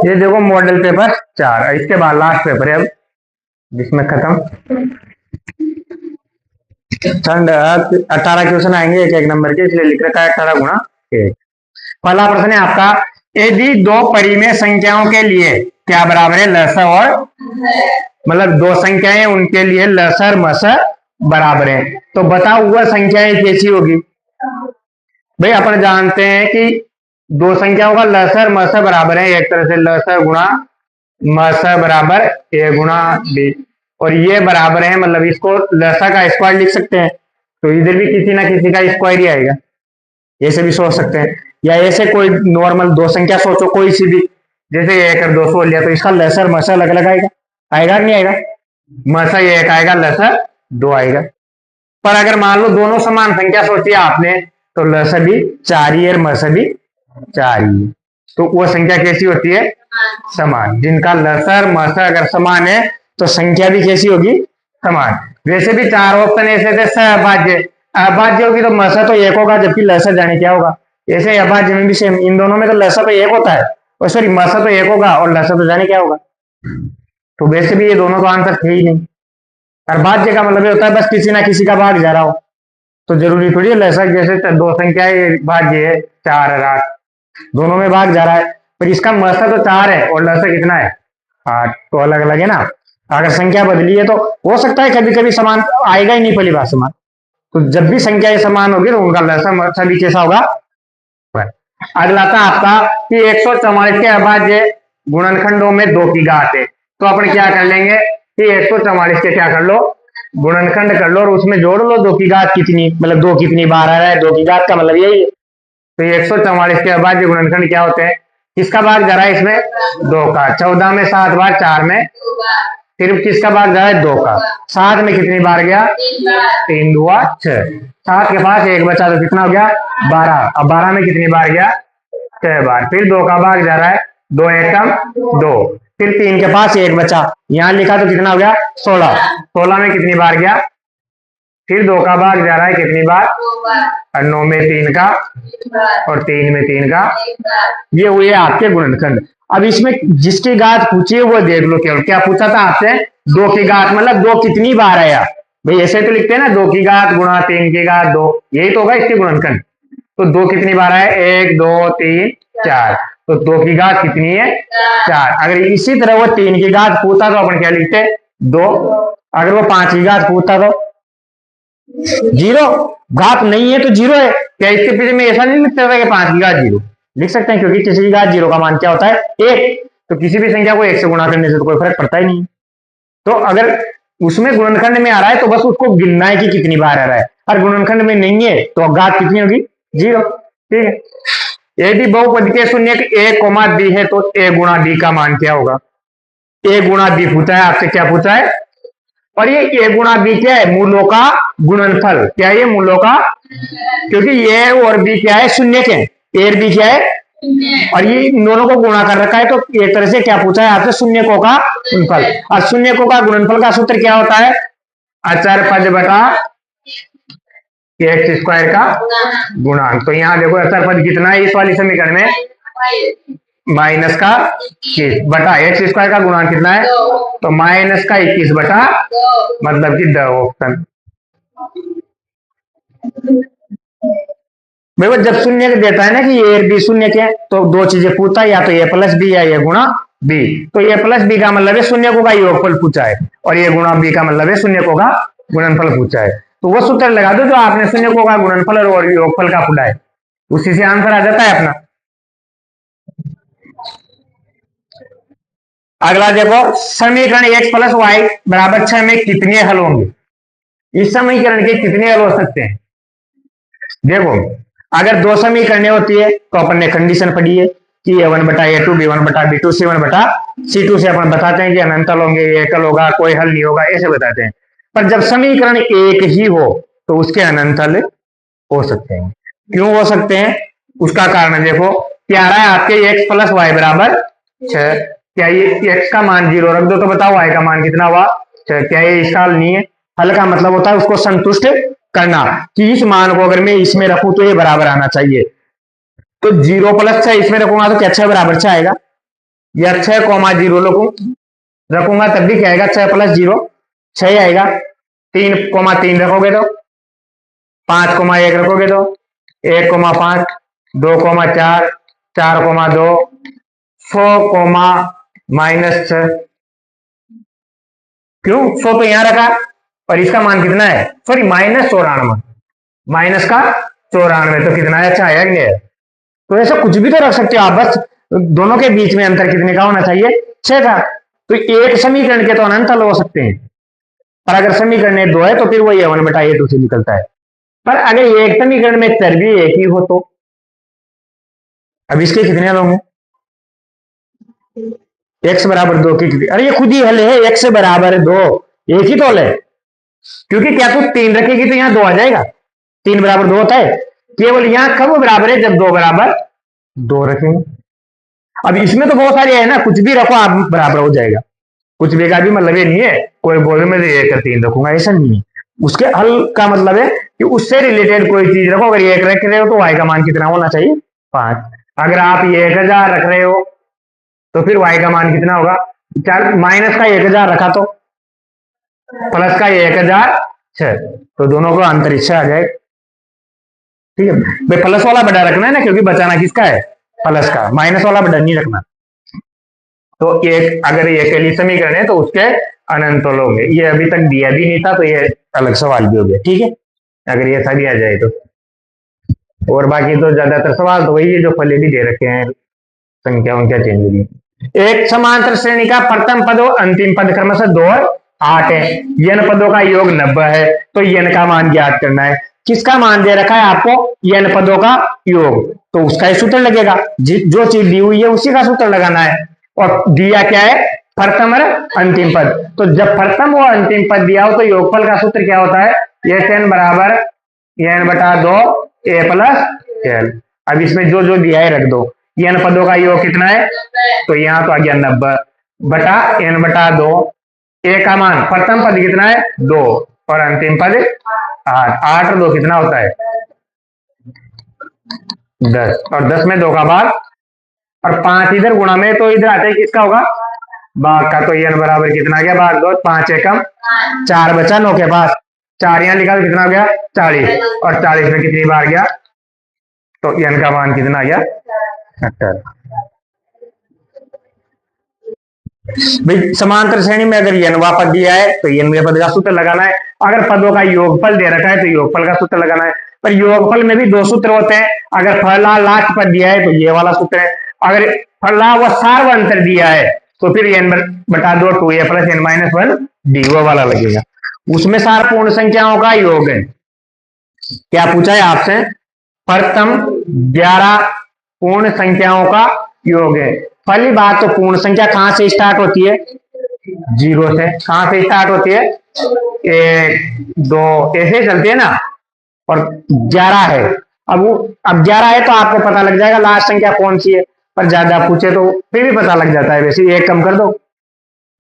ये देखो model paper 4, इसके बाद लास्ट पेपर है अब, जिसमें खत्म ठंड 18 क्वेश्चन आएंगे एक एक नंबर के, इसलिए लिख रखा है 18 गुणा 1। पहला प्रश्न है आपका, यदि दो परिमेय संख्याओं के लिए क्या बराबर है, लसर और मतलब दो संख्याएं उनके लिए लसर मसर बराबर है, तो बताओ वह संख्याएं कैसी होगी। भाई अपन जानते हैं कि दो संख्याओं का लसर मसर बराबर है, एक तरह से लसर गुणा मसर बराबर ए गुणा बी, और ये बराबर है मतलब इसको लसर का स्क्वायर लिख सकते हैं, तो इधर भी किसी ना किसी का स्क्वायर ही आएगा, ऐसे भी सोच सकते हैं। या ऐसे कोई नॉर्मल दो संख्या सोचो कोई सी भी, जैसे 1 और 2 लिया तो इसका लसर मसर अलग अलग आएगा, आएगा नहीं आएगा, मसर 1 आएगा लसर 2 आएगा। पर अगर मान लो दोनों समान संख्या सोची आपने, तो लसर भी 4 ही है और मसर भी 4 ही है, तो वो संख्या कैसी होती है, समान। जिनका लसर मसर अगर समान है तो संख्या भी कैसी होगी, समान। वैसे भी 4 ऑप्शन ऐसे थे, सहभाज्य अभाज्य होगी तो मसर तो 1 होगा, जबकि लसर जाने क्या होगा, ऐसे अभाज्य में भी सेम, इन दोनों में तो लसर तो 1 होता है, और सॉरी मसर तो 1 होगा और लसर तो जाने क्या होगा, तो वैसे भी ये दोनों तो आंसर थे ही नहीं। और भाज्य का मतलब ये होता है बस किसी ना किसी का भाग जा रहा हो, तो जरूरी थोड़ी है लसर, जैसे दो संख्याएं भाज्य है 4 और 8, दोनों में भाग जा रहा है, पर इसका मसर तो 4 है और लसर कितना है 8, तो अलग अलग है ना। अगर संख्या बदली है तो हो सकता है कभी कभी समान आएगा ही नहीं, पहली बात समान, तो जब भी संख्याएं समान होगी तो उनका लसर मसर भी कैसा होगा। अगला था आपका कि 144 के अभाज्य गुणनखंडों में 2 की घात है, तो अपन क्या कर लेंगे कि 144 के क्या कर लो, गुणनखंड कर लो और उसमें जोड़ लो 2 की घात कितनी, मतलब 2 कितनी बार आ रहा है, 2 की घात का मतलब यही है। तो 144 के अभाज्य गुणनखंड क्या होते हैं, किसका भाग जा रहा है इसमें 2 का, 14 में 7 बार, 4 में, फिर किसका भाग जा रहा है 2 का, 7 में कितनी बार गया 3 दुआ 6, 7 के पास 1 बचा तो कितना हो गया 12, अब 12 में कितनी बार गया 6 बार, फिर 2 का भाग जा रहा है 2 एकम 2, फिर 3 के पास 1 बचा, यहां लिखा तो कितना हो गया 16, 16 में कितनी बार गया, फिर 2 का भाग जा रहा है कितनी बार, और 9 में 3 का और 3 में 3 का, ये हुए आपके गुणनखंड। अब इसमें जिसकी घात पूछी है वो देख लो, केवल क्या पूछा था आपसे 2 की घात, मतलब 2 कितनी बार आया, भाई ऐसे तो लिखते हैं ना 2 की घात गुणा 3 की घात 2, यही तो होगा इसके गुणनखंड, तो 2 कितनी बार आया 1 2 3 4, तो 2 की घात कितनी है 4। अगर इसी तरह वो 3 की घात पूछता तो अपन क्या लिखते 2, अगर वो 5 की घात पूछता तो 0, घात नहीं है तो 0 है, क्या इसके पीछे में ऐसा नहीं लिख सकता कि 5 की घात 0, लिख सकते हैं, क्योंकि किसी की घात 0 का मान क्या होता है 1, तो किसी भी संख्या को 1 से गुणा करने से तो कोई फर्क पड़ता ही नहीं। तो अगर उसमें गुणनखंड में आ रहा है तो बस उसको गिनना है कि कितनी बार आ रहा है, और गुणनखंड में नहीं है तो घात कितनी होगी 0, ठीक है। यदि बहुपद के शून्य a, b है तो a गुणा b का मान क्या होगा, a गुणा b पूछा है आपसे, क्या पूछा है, और ये a गुणा b क्या है, मूलों का गुणनफल, क्या है ये मूलों का, क्योंकि a और b क्या है शून्य के, a और b क्या है, और ये दोनों को गुणा कर रखा है, तो एक तरह से क्या पूछा है आपसे शून्यकों का गुणनफल, और शून्यकों का गुणनफल का सूत्र क्या होता है, अचर पद बटा एक्स स्क्वायर का गुणांक। तो यहाँ देखो अचर पद कितना है इस वाली समीकरण में, माइनस का 21 बटा एक्स स्क्वायर का गुणांक कितना है, तो माइनस का 21 बटा मतलब कि 10 ऑप्शन। देखो जब शून्य देता है ना कि ए और बी शून्य के, तो 2 चीजें पूछता है, या तो ए प्लस बी या ए गुणा बी, तो ए प्लस बी का मतलब है शून्यकों का योगफल पूछा है, और ए गुणा बी का मतलब है शून्यकों का गुणनफल पूछा है, तो वो सूत्र लगा दो जो आपने शून्यकों का गुणनफल और योगफल का पूछा है, उसी से आंसर आ जाता है अपना। अगला देखो समीकरण x प्लस वाई बराबर 6 में कितने हल होंगे, इस समीकरण के कितने हल हो सकते हैं। देखो अगर 2 समीकरणें होती है तो अपन ने कंडीशन पढ़ी है कि a1 बटा a2 b1 बटा b2 c1 बटा c2 से अपन बताते हैं कि अनंत हल होंगे, एकल होगा, कोई हल नहीं होगा, ऐसे बताते हैं। पर जब समीकरण एक ही हो तो उसके अनंत हल हो सकते हैं। क्यों हो सकते हैं, उसका कारण देखो क्या आ रहा है आपके x प्लस वाई बराबर 6, क्या ये x का मान 0 रख दो तो बताओ y का मान कितना हुआ 6, क्या ये इसका हल नहीं है। हल का मतलब होता है उसको संतुष्ट करना, कि इस मान को अगर मैं इसमें रखूं तो ये बराबर आना चाहिए, तो 0 प्लस 6 इसमें रखूंगा तो क्या 6 बराबर 6 आएगा, या 6,0 रखूंगा तब भी क्या आएगा, 6 + 0 6 आएगा। 3,3 रखोगे तो 5,1 रखोगे तो 1,5 2,4 4,2 100,-6। क्यों 100 तो यहां रखा और इसका मान कितना है, सॉरी -94, माइनस का 94 तो कितना है, अच्छा आया नहीं है। तो ऐसा कुछ भी तो रख सकते हो आप, बस दोनों के बीच में अंतर कितने का होना चाहिए, 6 का। तो एक समीकरण के तो अनंत हल हो सकते हैं, पर अगर समीकरण में 2 है तो फिर वो ये 1/a2 से निकलता है। पर अगर एक समीकरण में चर भी एक ही हो तो, अब इसके कितने हल होंगे, x बराबर 2 की कितनी, अरे ये खुद ही हल है, x बराबर 2 एक ही तो हल है, क्योंकि क्या तू 3 रखेगी तो यहां 2 आ जाएगा, 3 बराबर 2 होता है, केवल यहां कब बराबर है, जब 2 बराबर 2 रखेंगे। अब इसमें तो बहुत सारे है ना, कुछ भी रखो आप बराबर हो जाएगा, कुछ भी का भी मतलब ये नहीं है कोई बोले मैं 1 और 3 रखूंगा, ऐसा नहीं है। उसके हल का मतलब है कि उससे रिलेटेड कोई चीज रखो, अगर 1 रख रहे हो तो y का मान कितना होना चाहिए, 5। अगर आप ये 1000 रख रहे हो तो फिर y का मान कितना होगा, माइनस का 1000 रखा तो प्लस का 1006, तो दोनों को अंतरिक्ष आ जाए। ठीक है भाई, प्लस वाला बड़ा रखना है ना, क्योंकि बचाना किसका है, प्लस का, माइनस वाला बड़ा नहीं रखना। तो एक अगर ये अकेली समीकरण है तो उसके अनंत होंगे, ये अभी तक दिया भी नहीं था तो ये अलग सवाल भी हो गया, ठीक है, अगर ये सभी आ जाए तो। और बाकी तो ज्यादातर सवाल तो वही है जो पहले भी दे रखे हैं, संख्या उनका चेंज हुई। एक समांतर श्रेणी का प्रथम पद और अंतिम पद क्रमशः 2 और 8 है, यन पदों का योग 90 है, तो यन का मान ज्ञात करना है। किसका मान दे रखा है आपको, यन पदों का योग, तो उसका ही सूत्र लगेगा, जो चीज दी हुई है उसी का सूत्र लगाना है। और दिया क्या है, प्रथम और अंतिम पद, तो जब प्रथम और अंतिम पद दिया हो तो योगफल का सूत्र क्या होता है, एन बराबर n/2 a + l। अब इसमें जो जो दिया है रख दो, n पदों का योग कितना है, तो यहां तो आ गया 90 बटा n/2, a का मान प्रथम पद कितना है 2 और अंतिम पद 8, 8 और 2 कितना होता है 10, और 10 में 2 का भाग और 5 इधर गुणा में, तो इधर आते किसका होगा, भाग का, तो n बराबर कितना गया, भाग 2, 5 एकम 4 बचा 9 के पास, 4 यहाँ लिखा तो कितना हो गया 40, और 40 में कितनी बार गया, तो n का मान कितना आ गया 70। भाई समांतर श्रेणी में अगर n पद दिया है तो n पद का सूत्र लगाना है, अगर पदों का योगफल दे रखा है तो योगफल का सूत्र लगाना है। पर योगफल में भी 2 सूत्र होते हैं, अगर पहला लास्ट पद दिया है तो ये वाला सूत्र है, अगर पहला व सार्वंतर दिया है तो फिर n/2 2a + n-1 d वो वाला लगेगा, उसमें सार पूर्ण संख्याओं का योग है। क्या पूछा है आपसे, प्रथम 11 पूर्ण संख्याओं का योग है। पहली बात तो पूर्ण संख्या कहां से स्टार्ट होती है, 0 से, कहां से स्टार्ट होती है 1 2 ऐसे चलती है ना, और 11 है, अब 11 है तो आपको पता लग जाएगा लास्ट संख्या कौन सी है, पर ज्यादा पूछे तो फिर भी पता लग जाता है, वैसे एक कम कर दो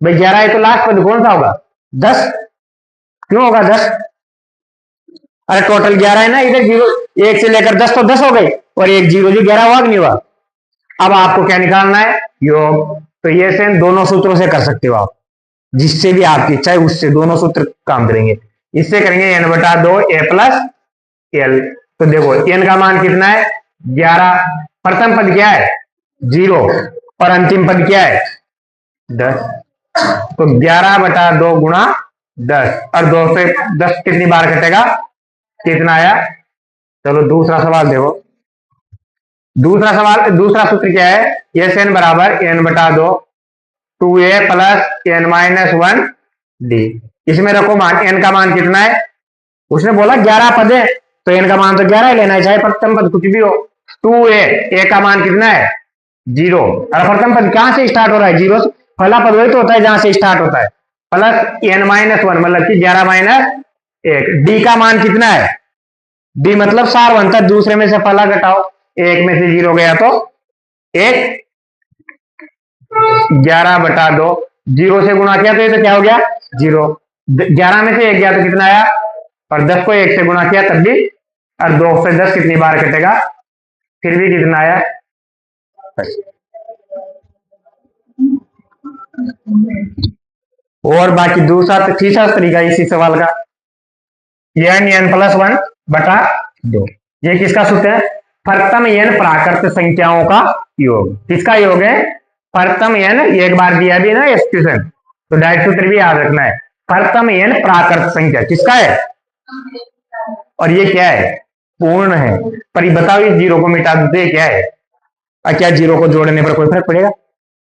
भाई, 11 है तो लास्ट पद कौन सा होगा 10, क्यों होगा 10, अरे टोटल 11 है ना, इधर 0 1 से लेकर 10 तो 10 हो गई, और एक 0 जी 11 हुआ कि नहीं हुआ। अब आपको क्या निकालना है, योग, तो ये से दोनों सूत्रों से कर सकते हो आप, जिससे भी आपकी इच्छा है उससे दोनों सूत्र काम करेंगे। इससे करेंगे n/2 a + l, तो देखो n का मान कितना है 11, प्रथम पद क्या है 0 और अंतिम पद क्या है 10, तो 11/2 गुणा 10, और 2 से 10 कितनी बार कटेगा, कितना आया। चलो दूसरा सवाल देखो, दूसरा सवाल, दूसरा सूत्र क्या है, एन बराबर n/2 2a + n-1 d, इसमें रखो मान, n का मान कितना है, उसने बोला 11 पद है तो n का मान तो 11 ही लेना है, चाहे प्रथम पद कुछ भी हो। 2a, a का मान कितना है 0, और प्रथम पद कहां से स्टार्ट हो रहा है 0 से, पहला पद वही तो होता है जहां से स्टार्ट होता है, प्लस n-1 मतलब कि 11 - 1, d का मान कितना है, d मतलब सार्वंतर, दूसरे में से पहला घटाओ, 1 में से 0 गया तो 1, 11/2, 0 से गुणा किया तो ये तो क्या हो गया 0, 11 में से 1 गया तो कितना आया, और 10 को 1 से गुणा किया तब भी, और 2 से 10 कितनी बार कटेगा, फिर भी कितना आया। और बाकी दूसरा तीसरा तरीका इसी सवाल का, n+1/2। ये किसका सूत्र है? प्रथम n प्राकृत संख्याओं का योग। किसका योग है? प्रथम n, एक बार दिया भी ना एक्सक्यूशन, तो डायरेक्ट सूत्र भी याद रखना है। प्रथम n प्राकृत संख्या किसका है? और ये क्या है? पूर्ण है। पर ये बताओ, इस जीरो को मिटा दे, क्या है? क्या जीरो को जोड़ने पर कोई फर्क पड़ेगा?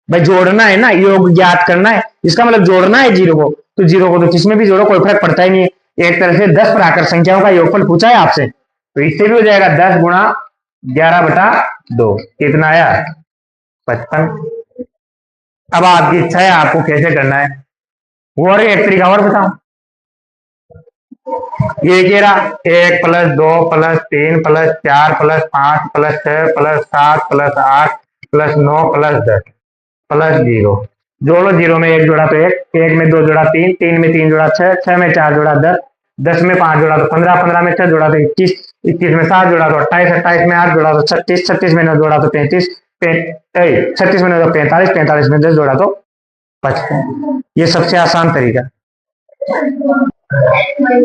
भाई जोड़ना है ना, योग ज्ञात करना है, इसका मतलब जोड़ना है जीरो को, तो जीरो को तो किसमें भी जोड़ो कोई फर्क पड़ता ही नहीं है। एक तरह से 10 प्राकृत संख्याओं का योगफल पूछा है आपसे, तो इससे भी हो जाएगा 10 गुणा 11/2। कितना आया? 55। अब आपकी इच्छा है आपको कैसे करना है, और एक तरीका और बताओ। ये कह रहा 1 + 2 + 3 + 4 + 5 + 6 + 7 + 8 + 9 + 10 + 0। जोड़ो, जीरो में 1 जोड़ा तो 1, 1 में 2 जोड़ा 3, 3 में 3 जोड़ा 6, 6 में 4 जोड़ा 10, 10 में 5 जोड़ा तो 15, 15 में 6 जोड़ा तो 21, 21 में 7 जोड़ा तो 28, 28 में 8 जोड़ा तो 36, 36 में 9 जोड़ा तो 35, 36 में 9 तो 45, 45 में 10 जोड़ा तो 55। ये सबसे आसान तरीका।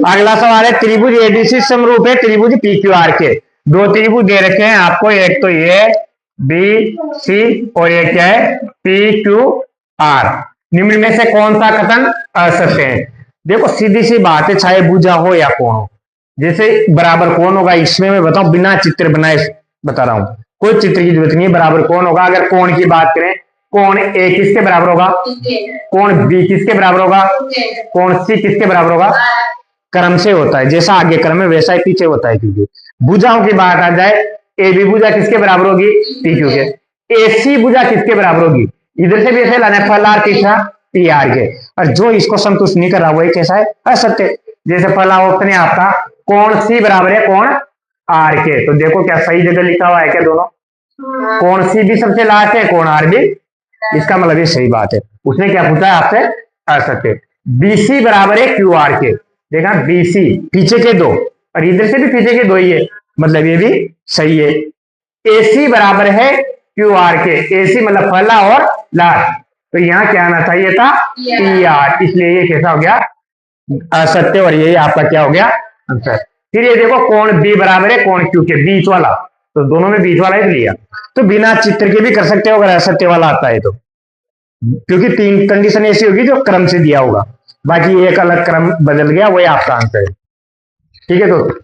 अगला सवाल है, त्रिभुज एबीसी समरूप है त्रिभुज पीक्यूआर के। दो त्रिभुज दे रखे हैं आपको, एक तो ये बी सी और एक क्या है? P Q R. निम्न में से कौन सा कथन असत्य है? देखो सीधी सी बात है, चाहे भुजा हो या कोण हो, जैसे बराबर कौन होगा इसमें मैं बताऊं, बिना चित्र बनाए बता रहा हूं, कोई चित्र की जरूरत नहीं है, बराबर कौन होगा। अगर कोण की बात करें, कोण ए किसके बराबर होगा? कोण बी किसके बराबर होगा? कोण सी किसके बराबर होगा? क्रम से होता है, जैसा आगे क्रम है वैसा ही पीछे होता है। क्योंकि भुजाओं की बात आ जाए, ए बी भुजा किसके बराबर होगी? पी क्यू के। ए सी भुजा किसके बराबर होगी? इधर से भी ऐसे लाना है, फल आर तीसरा पी आर के। और जो इसको संतुष्ट नहीं कर रहा वही कैसा है? असत्य। जैसे पहला ऑप्शन है आपका, कोण सी बराबर है कोण आर के, तो देखो क्या सही जगह लिखा हुआ है क्या दोनों? कोण सी भी सबसे लास्ट है, कोण आर भी, इसका मतलब ये सही बात है। उसने क्या पूछा है आपसे? असत्य। बीसी बराबर है क्यू आर के, देखा बीसी पीछे के दो और इधर से भी पीछे के दो ही है, मतलब ये भी सही है। एसी बराबर है क्यू आर के, एसी मतलब पहला और लास्ट, तो यहाँ क्या आना चाहिए था? पी आर, इसलिए ये कैसा हो गया? असत्य, और यही आपका क्या हो गया? आंसर। फिर ये देखो, कोण बी बराबर है कोण क्यू के, बीच वाला, तो दोनों में बीच वाला ही लिया, तो बिना चित्र के भी कर सकते हो अगर असत्य वाला आता है तो, क्योंकि 3 कंडीशन ऐसी होगी जो क्रम से दिया होगा, बाकी एक अलग क्रम बदल गया, वही आपका आंसर है। ठीक है, तो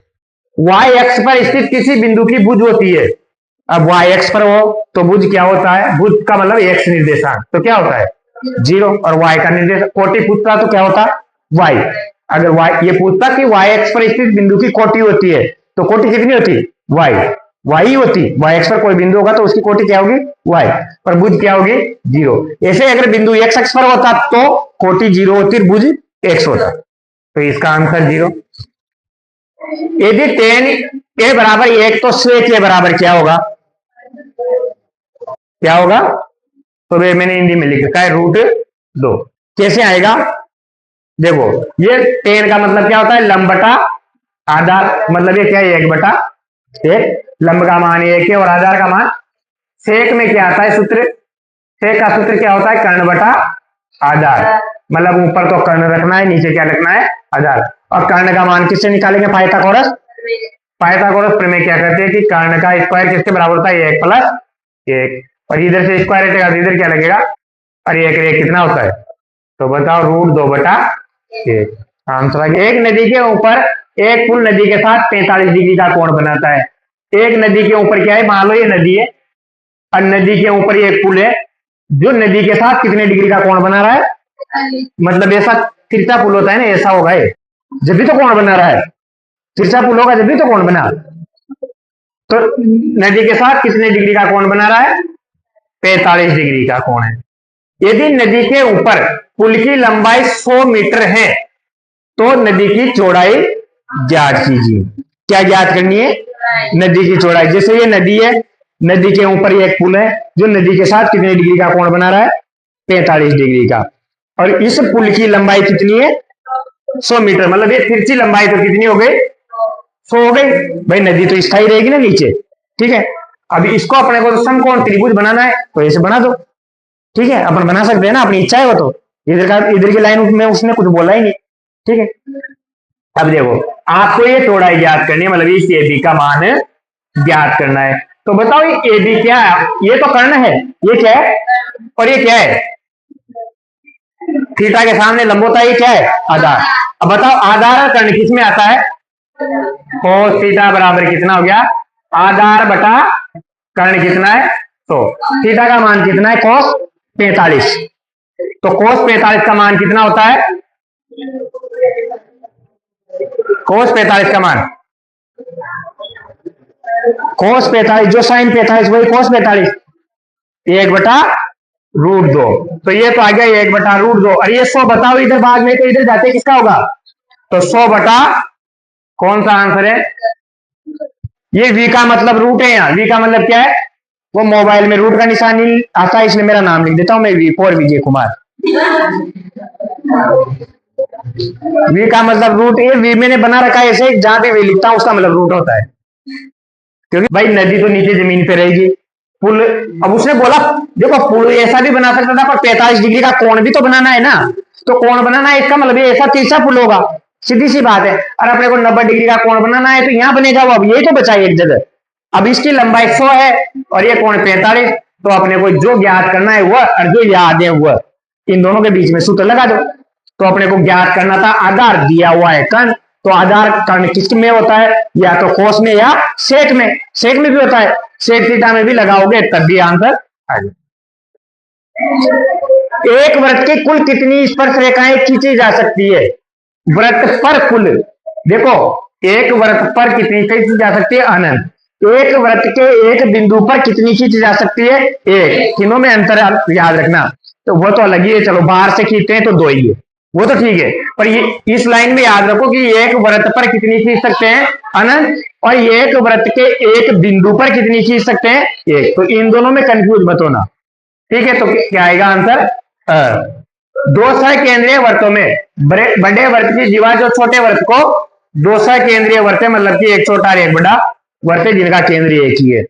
वाई एक्स पर स्थित किसी बिंदु की भुज होती है। अब वाई एक्स पर हो तो भुज क्या होता है? भुज का मतलब एक्स निर्देशांक, तो क्या होता है? 0, और वाई का निर्देश कोटि पूछता तो क्या होता? वाई। अगर वाई ये पूछता कि वाई एक्स पर स्थित बिंदु की कोटि होती है, तो कोटि कितनी होती? वाई, वाई होती। वाई एक्स पर कोई बिंदु होगा तो उसकी कोटि क्या होगी? वाई, पर भुज क्या होगी? 0। ऐसे अगर बिंदु एक्स एक्स पर होता तो कोटि 0 होती, भुज एक्स होता, तो इसका आंसर 0। यदि tan ए बराबर 1 तो sec ए बराबर क्या होगा? क्या होगा? तो वे मैंने हिंदी में लिख रखा है √2। कैसे आएगा? देखो, ये tan का मतलब क्या होता है? लंब बटा आधार, मतलब ये क्या है? 1/1। लंब का मान 1 है और आधार का मान, सेक में क्या आता है सूत्र? सेक का सूत्र क्या होता है? कर्ण बटा आधार, मतलब ऊपर तो कर्ण रखना है, नीचे क्या रखना है? आधार। और कर्ण का मान किससे निकालेंगे? पाइथागोरस। पाइथागोरस प्रमेय क्या कहते हैं कि कर्ण का स्क्वायर किसके बराबर होता है? 1 + 1, और इधर से स्क्वायर हटेगा तो इधर क्या लगेगा? और 1 कितना होता है? तो बताओ, √2/1। आंसर। एक नदी के ऊपर एक पुल नदी के साथ 45 डिग्री का कोण बनाता है। एक नदी के ऊपर क्या है? मान लो ये नदी है और नदी के ऊपर ये एक पुल है, जो नदी के साथ कितने डिग्री का कोण बना रहा है? मतलब ऐसा तिरछा पुल होता है ना, ऐसा होगा ये, जब भी तो कोण बना रहा है, तिरछा पुल होगा जब भी तो कोण बना। तो नदी के साथ कितने डिग्री का कोण बना रहा है? 45 डिग्री का कोण है। यदि नदी के ऊपर पुल की लंबाई 100 मीटर है तो नदी की चौड़ाई ज्ञात कीजिए। क्या ज्ञात करनी है? नदी की चौड़ाई। जैसे ये नदी है, नदी के ऊपर ये एक पुल है जो नदी के साथ कितने डिग्री का कोण बना रहा है? 45 डिग्री का। और इस पुल की लंबाई कितनी है? 100 मीटर, मतलब ये तिरछी लंबाई तो कितनी हो गई? 100 हो गई। भाई नदी तो स्थायी रहेगी ना नीचे, ठीक है। अब इसको अपने को तो समकोण त्रिभुज बनाना है, तो ऐसे बना दो। ठीक है, अपन बना सकते हैं ना, अपनी इच्छा है वो तो। इधर की लाइन में उसने कुछ बोला ही नहीं। ठीक है, अब देखो आपको ये चौड़ाई ज्ञात करनी है, मतलब इस ए बी का मान ज्ञात करना है। तो बताओ ये ए बी क्या है? ये तो कर्ण है, ये क्या है और ये क्या है? थीटा के सामने लंबोता, ये क्या है? आधार। अब बताओ आधार और कर्ण किस में आता है? कोस थीटा बराबर कितना हो गया? आधार बटा कर्ण कितना है? तो थीटा का मान कितना है? कोस 45। तो कोस 45 का मान कितना होता है? कोस 45 का मान, कोस 45 जो साइन 45 वही कोस 45, 1/√2। तो ये तो आ गया 1/√2। और ये 100 बताओ इधर भाग में, तो इधर जाते किसका होगा? तो 100 बटा कौन सा आंसर है? ये v का मतलब रूट है, यहाँ v का मतलब क्या है? वो मोबाइल में रूट का निशान नहीं आता है, इसलिए मेरा नाम लिख देता हूं मैं, V4 विजय कुमार। v का मतलब रूट, ये v मैंने बना रखा है ऐसे, जहां भी v लिखता हूं उसका मतलब रूट होता है। क्योंकि भाई नदी तो नीचे जमीन पे रहेगी, पुल, अब उसने बोला देखो पुल ऐसा भी बना सकता था, पर 45 डिग्री का कोण भी तो बनाना है ना। तो कोण बनाना है, इसका मतलब ऐसा तिरछा पुल होगा, सीधी सी बात है। और अपने को 90 डिग्री का कोण बनाना है, तो यहां बनेगा वो, अब यही तो बचा है एक जगह। अब इसकी लंबाई 100 है और ये कोण 45, तो अपने को जो ज्ञात करना है वह, और जो याद है वह, इन दोनों के बीच में सूत्र लगा दो। तो अपने को ज्ञात करना था आधार दिया हुआ है कर्ण, तो आधार कर्ण किस में होता है? या तो कोस में या सेक में। सेक में भी होता है, सेक थीटा में भी लगाओगे तब भी आंसर आ जाए। एक वृत्त की कुल कितनी स्पर्श रेखाएं खींची जा सकती है? वृत्त पर कुल, देखो एक वृत्त पर कितनी खींची जा सकती है? अनंत। एक वृत्त के एक बिंदु पर कितनी खींची जा सकती है? एक। तीनों में अंतर याद रखना, तो वो तो अलग ही है, चलो बाहर से खींचते हैं तो 2 ही है, वो तो ठीक है। पर ये इस लाइन में याद रखो कि एक वृत्त पर कितनी खींच सकते हैं? अनंत। और एक वृत्त के एक बिंदु पर कितनी खींच सकते हैं? एक। तो इन दोनों में कंफ्यूज मत होना, ठीक है। तो क्या आएगा आंसर? दो केंद्रीय वृत्तों में बड़े वृत्त की जीवा जो छोटे वृत्त को, दो केंद्रीय वृत्त है, मतलब कि एक छोटा और एक बड़ा वृत्त है जिनका केंद्र एक ही है।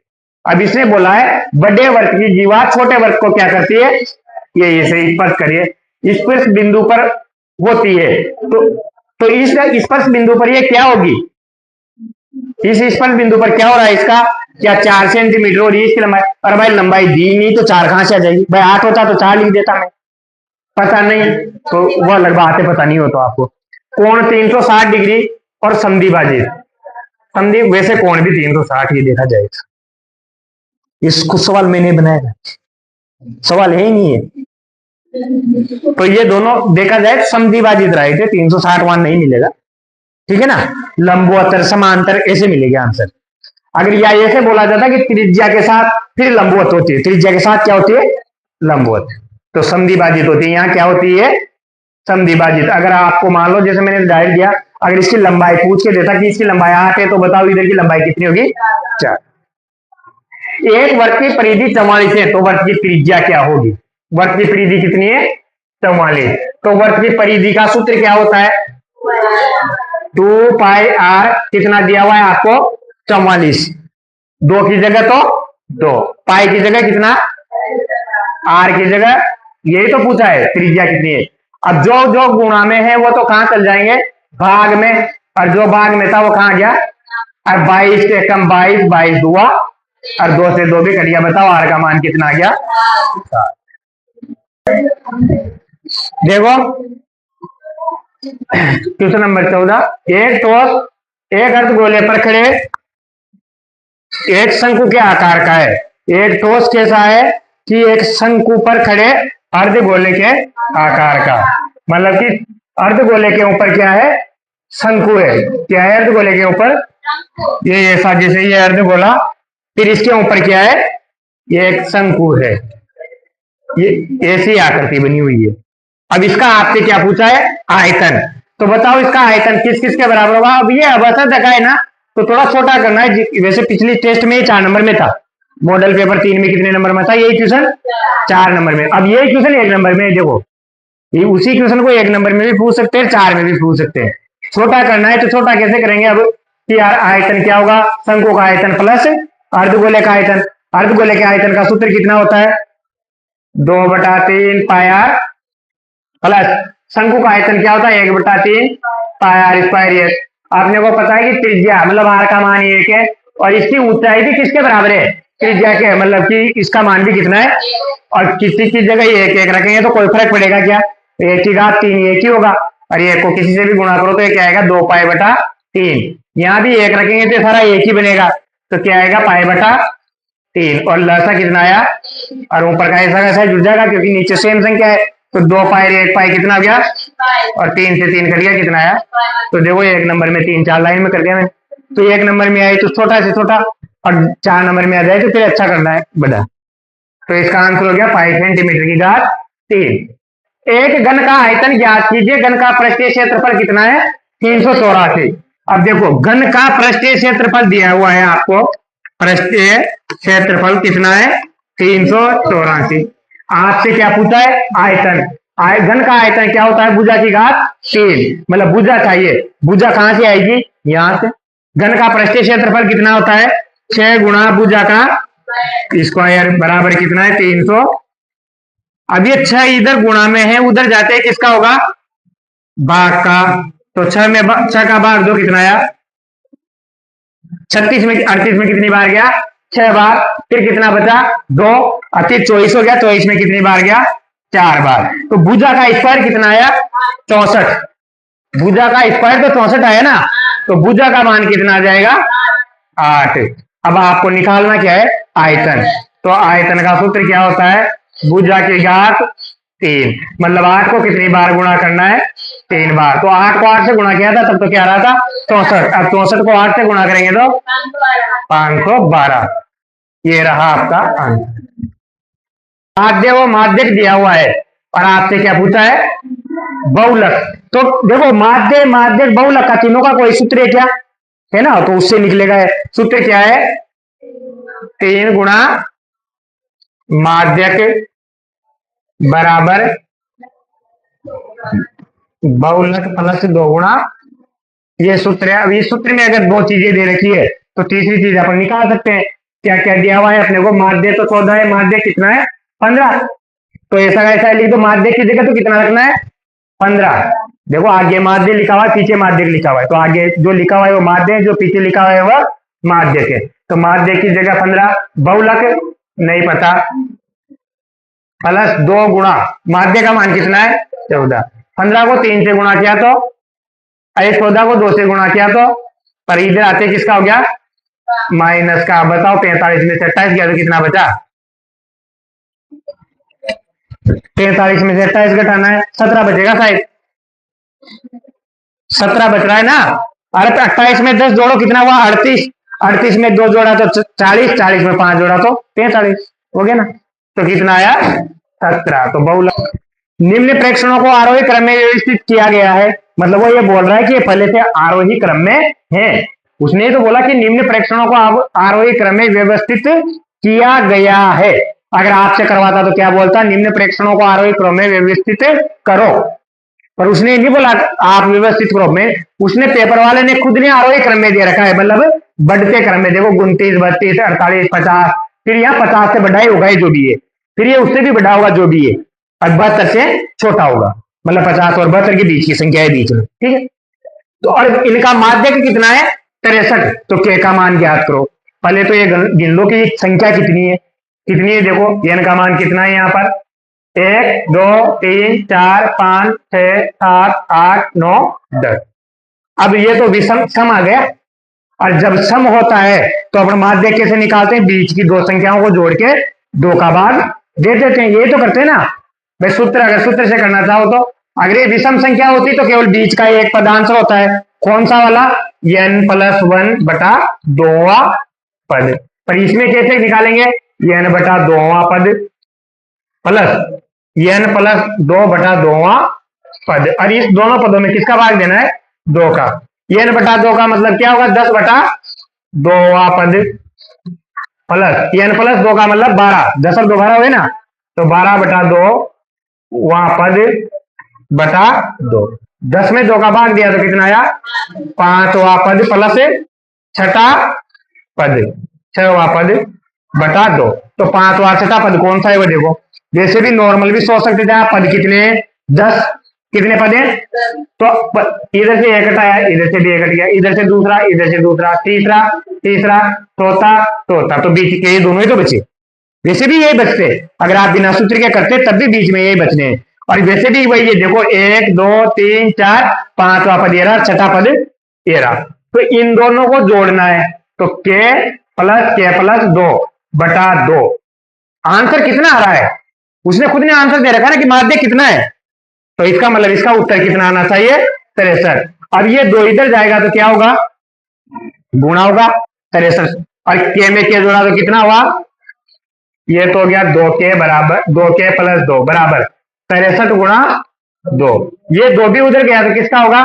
अब इसने बोला है बड़े वृत्त की जीवा छोटे वृत्त को क्या करती है? ये इसे स्पर्श करिए, स्पर्श बिंदु पर होती है। तो इस स्पर्श बिंदु पर ये क्या होगी? इस स्पर्श बिंदु पर क्या हो रहा है इसका? क्या 4 सेंटीमीटर हो रही है इसकी लंबाई? और भाई लंबाई दी नहीं तो 4 कहां से आ जाएगी? भाई 8 होता तो 4 लिख देता मैं, पता नहीं तो वो अलग बात है, पता नहीं हो तो आपको। कोण 360 डिग्री और संधि बाजित, संधि वैसे कोण भी 360 ही देखा जाएगा। इसको सवाल मैंने बनाया, सवाल है ही नहीं है। तो ये दोनों देखा जाए संधि बाजित राइट है, 360 मान नहीं मिलेगा, ठीक है ना। लंबोत्तर समांतर ऐसे मिलेगा आंसर। अगर या ऐसे बोला जाता कि त्रिज्या के साथ फिर लंबवत होती है, त्रिज्या के साथ क्या होती है? लंबवत। तो संधि बाजित होती है, यहाँ क्या होती है? संधि बाजित। अगर आपको मान लो जैसे मैंने डायल दिया, अगर इसकी लंबाई पूछ के देता कि इसकी लंबाई 8 है, तो बताओ इधर की लंबाई कितनी होगी? 4। एक वर्ग की परिधि 44 है, तो वर्ग की त्रिज्या क्या होगी? वर्ग की परिधि कितनी है? 44। तो वर्ग की परिधि का सूत्र क्या होता है? 2πr। कितना दिया हुआ है आपको? 44। 2 की जगह तो 2, पाई की जगह कितना? आर की जगह, यही तो पूछा है त्रिज्या कितनी है। अब जो जो गुणा में है वो तो कहां चल जाएंगे? भाग में। और जो भाग में था वो कहां गया? और 22 से कम 22, 22 दुआ, और 2 से 2 भी कट गया। बताओ आर का मान कितना आ गया? देखो क्वेश्चन नंबर 14। एक ठोस एक अर्धगोले पर खड़े एक शंकु के आकार का है। एक ठोस कैसा है? कि एक शंकु पर खड़े अर्धगोले के आकार का, मतलब कि अर्धगोले के ऊपर क्या है? शंकु है। क्या है अर्धगोले के ऊपर? ये ऐसा, जैसे ये अर्धगोला, फिर इसके ऊपर क्या है? ये एक शंकु है, ये ऐसी आकृति बनी हुई है। अब इसका आपसे क्या पूछा है? आयतन। तो बताओ इसका आयतन किस किस के बराबर होगा? अब ये अवसर देखा है ना, तो थोड़ा छोटा करना है। वैसे पिछली टेस्ट में 4 नंबर में था, मॉडल पेपर 3 में कितने नंबर में था? यही क्वेश्चन 4 नंबर में। अब यही क्वेश्चन 1 नंबर में, देखो ये उसी क्वेश्चन को 1 नंबर में भी पूछ सकते हैं, 4 में भी पूछ सकते हैं। छोटा करना है तो छोटा कैसे करेंगे? अब कि आयतन क्या होगा? शंकु का आयतन प्लस अर्धगोले का आयतन। अर्धगोले के आयतन का सूत्र कितना होता है? 2/3 पाई आर प्लस शंकु का आयतन क्या होता है 1/3 पाई आर स्क्वायर ये। आपने को पता है कि त्रिज्या मतलब आर का मान 1 है और इसकी ऊंचाई भी किसके बराबर है त्रिज्या के, मतलब कि इसका मान भी कितना है। और किसी की जगह 1 रखेंगे तो कोई फर्क पड़ेगा क्या, 1/3 1 ही होगा। और ये को किसी से भी गुणा करो तो ये क्या आएगा 2π/3। यहाँ भी 1 रखेंगे तो सारा 1 ही बनेगा, तो क्या आएगा π/3। और लसा कितना आया और ऊपर का ऐसा कैसा जुड़ जाएगा क्योंकि नीचे सेम संख्या है, तो 2π 1π कितना हो गया और 3 से 3 कट गया कितना आया। तो देखो 1 नंबर में 3 4 लाइन में कर दिया मैंने, तो 1 नंबर में आई तो छोटा से छोटा और 4 नंबर में आ जाए तो फिर अच्छा करना है बड़ा। तो इसका आंसर हो गया 5 सेंटीमीटर की घात 3। एक घन का आयतन ज्ञात कीजिए, घन का पृष्ठीय क्षेत्रफल कितना है 384। अब देखो घन का पृष्ठीय क्षेत्रफल दिया हुआ है आपको, पृष्ठीय क्षेत्रफल कितना है 384। आपसे क्या पूछा है आयतन, घन का आयतन क्या होता है भुजा की घात 3, मतलब भुजा चाहिए, भुजा कहां से आएगी यहां से। घन का पृष्ठीय क्षेत्रफल कितना होता है 6 गुणा भुजा का स्क्वायर बराबर कितना है 300। अब ये 6 इधर गुणा में है उधर जाते हैं किसका होगा भाग का, तो 6 का भाग 2 कितना आया 36 में 38 में कितनी बार गया 6 बार, फिर कितना बचा 2 अति 24 हो गया, 24 में कितनी बार गया 4 बार। तो भुजा का स्क्वायर कितना आया 64, भुजा का स्क्वायर तो 64 आया ना, तो भुजा का मान कितना आ जाएगा 8। अब आपको निकालना क्या है आयतन, तो आयतन का सूत्र क्या होता है भुजा की घात 3, मतलब 8 को कितनी बार गुणा करना है 3 बार। तो 8 को 8 से गुणा किया था तब तो क्या रहा था 64, अब 64 को 8 से गुणा करेंगे तो 512। ये रहा आपका आंसर। माध्य वो माध्यक दिया हुआ है और आपसे क्या पूछा है बहुलक, तो देखो माध्य माध्यक बहुलक का तीनों का कोई सूत्र है क्या है ना, तो उससे निकलेगा सूत्र क्या है 3 गुणा माध्यक बराबर बहुलक प्लस 2 गुणा, ये सूत्र है। अब इस सूत्र में अगर 2 चीजें दे रखी है तो तीसरी चीज अपन निकाल सकते हैं। क्या क्या दिया हुआ है अपने को, माध्य तो 14 है, माध्य कितना है 15, तो ऐसा ऐसा लिख दो माध्य की जगह तो कितना रखना है 15। देखो आगे माध्य लिखा हुआ है पीछे माध्यक लिखा हुआ है, तो आगे जो लिखा हुआ है वो माध्य है, जो पीछे लिखा हुआ है वह माध्यक है, तो माध्य की जगह 15, बहुलक नहीं पता प्लस 2 गुणा माध्य का मान कितना है 14, 15 को 3 से गुणा किया तो 14 को 2 से गुणा किया तो, पर इधर आते किसका हो गया माइनस का। बताओ 45 में से 28 गया तो कितना बचा 43 में से 28 घटाना है 17 बचेगा शायद, 17 बच रहा है ना। अरे 28 में 10 जोड़ो कितना हुआ 38, 38 में 2 जोड़ा तो 40, 40 में 5 जोड़ा तो 43 हो गया ना, तो कितना आया 17। तो बहुलक निम्न प्रेक्षणों को आरोही क्रम में व्यवस्थित किया गया है, मतलब वो ये बोल रहा है कि ये पहले से आरोही क्रम में है, उसने तो बोला कि निम्न प्रेक्षणों को आरोही क्रम में व्यवस्थित किया गया है। अगर आपसे करवाता तो क्या बोलता निम्न प्रेक्षणों को आरोही क्रम में व्यवस्थित करो, पर उसने नहीं बोला आप व्यवस्थित क्रम में, उसने पेपर वाले ने खुद ने आरोही क्रम में दे रखा है, मतलब बढ़ते क्रम में। देखो 29 32 48 50, फिर यहाँ 50 से बढ़ा ही होगा जो भी है, फिर ये उससे भी बढ़ा होगा जो भी है, और 72 से छोटा होगा, मतलब 50 और 72 के बीच की संख्या है बीच में, ठीक है। तो और इनका माध्यक कितना है 63, तो के का मान ज्ञात करो। पहले तो ये गिन लो कि संख्या कितनी है, देखो n का मान कितना है यहाँ पर 1 2 3 4 5 6 7 8 9 10। अब ये तो विषम सम आ गया, और जब सम होता है तो अपन माध्य कैसे निकालते हैं, बीच की 2 संख्याओं को जोड़ के 2 का भाग दे देते हैं, ये तो करते हैं ना भाई सूत्र। अगर सूत्र से करना चाहो तो अगर ये विषम संख्या होती तो केवल बीच का एक पदांश होता है, कौन सा वाला n+1/2वां पद, पर इसमें कैसे निकालेंगे n/2वां पद प्लस n+2/2वां पद, और इस दोनों पदों में किसका भाग देना है 2 का। n/2 का मतलब क्या होगा 10/2वां पद प्लस n+2 का मतलब 12, 10 और 2 12 हुए ना, तो 12/2वां पद बटा 2, 10 में 2 का भाग दिया तो कितना आया 5वां पद प्लस 6ठा पद 6वां पद बटा 2, तो 5वां 6ठा पद कौन सा है वो देखो वैसे भी नॉर्मल भी सोच सकते थे आप, पद कितने हैं 10, कितने पद हैं, तो इधर से एक हटाया, इधर से भी एक हट गया, इधर से दूसरा, इधर से दूसरा, तीसरा, तीसरा, चौथा, चौथा, तो बीच के ये दोनों ही तो बचे। वैसे भी यही बचते, अगर आप बिना सूत्र के करते तब भी बीच में यही बचने हैं। और वैसे भी वही है, देखो 1 2 3 4 5वां पद ये रहा, छठा पद ये रहा, तो इन दोनों को जोड़ना है, तो k प्लस 2 बटा 2। आंसर कितना आ रहा है, उसने खुद ने आंसर दे रखा ना कि माध्य कितना है, तो इसका मतलब इसका उत्तर कितना आना चाहिए 63। अब ये 2 इधर जाएगा तो क्या होगा, गुणा होगा 63, और के में के जोड़ा तो कितना हुआ, ये तो हो गया 2k बराबर 2k प्लस 2 बराबर 63 गुणा 2। ये 2 भी उधर गया तो किसका होगा,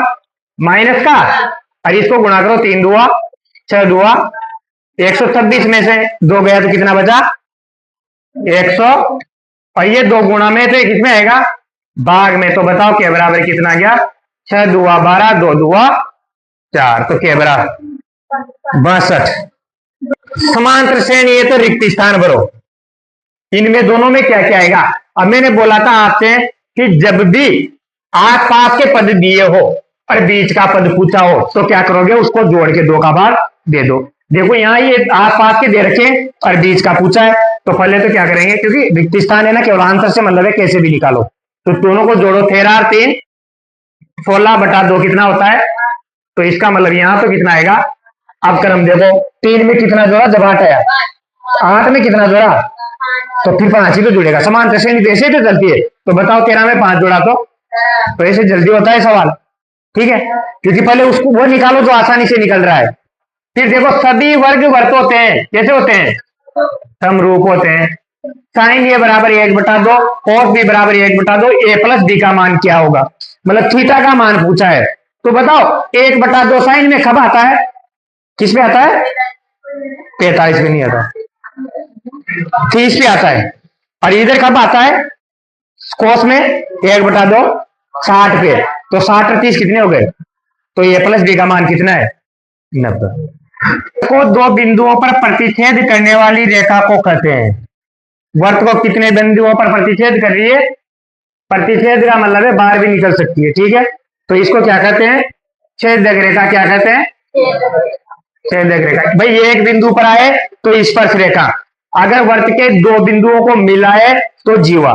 माइनस का, और इसको गुणा करो 3 दुआ 6 दुआ 126 में से 2 गया तो कितना बचा 100, और ये 2 गुणा में तो किसमें आएगा, भाग में, तो बताओ के बराबर कितना गया, 6 दुआ 12 2 दुआ 4, तो के बराबर 62। समांतर श्रेणी है तो रिक्त स्थान भरो, इनमें दोनों में क्या क्या आएगा। अब मैंने बोला था आपसे कि जब भी आसपास के पद दिए हो और बीच का पद पूछा हो तो क्या करोगे, उसको जोड़ के 2 का भाग दे दो। देखो यहाँ ये आसपास के दे रखे और बीच का पूछा है, तो पहले तो क्या करेंगे, क्योंकि रिक्त स्थान है ना, केवल आंसर से मतलब है कैसे भी निकालो, तो दोनों को जोड़ो, 13 और 3 16 बटा 2 कितना होता है, तो इसका मतलब यहाँ तो कितना आएगा। अब क्रम देखो, 3 में कितना जोड़ा, जब 8 आया, 8 में कितना जोड़ा, तो फिर 5 ही तो जुड़ेगा। समांतर श्रेणी ऐसे तो चलती है, तो बताओ 13 में 5 जोड़ा तो ऐसे जल्दी होता है सवाल, ठीक है, क्योंकि पहले उसको वो निकालो जो आसानी से निकल रहा है। फिर देखो सभी वर्ग वर्त होते हैं, कैसे होते हैं, समरूप होते हैं। साइन ए बराबर 1 बटा 2, कोस बी बराबर 1 बटा 2, ए प्लस बी का मान क्या होगा, मतलब थीटा का मान पूछा है, तो बताओ 1 बटा 2 साइन में कब आता है, किस में आता है, 45 में नहीं आता, 30 पे आता है, और इधर कब आता है, कोस में 1 बटा 2 60 पे, तो 60 और 30 कितने हो गए, तो ए प्लस बी का मान कितना है 90। को 2 बिंदुओं पर प्रतिच्छेद करने वाली रेखा को कहते हैं। वर्त को कितने बिंदुओं पर प्रतिच्छेद कर रही है, प्रतिच्छेद का मतलब है बाहर भी निकल सकती है, ठीक है, तो इसको क्या कहते हैं, छेदक रेखा। क्या कहते हैं, छेदक रेखा। भाई एक बिंदु पर आए तो स्पर्श रेखा, अगर वर्त के 2 बिंदुओं को मिलाए तो जीवा,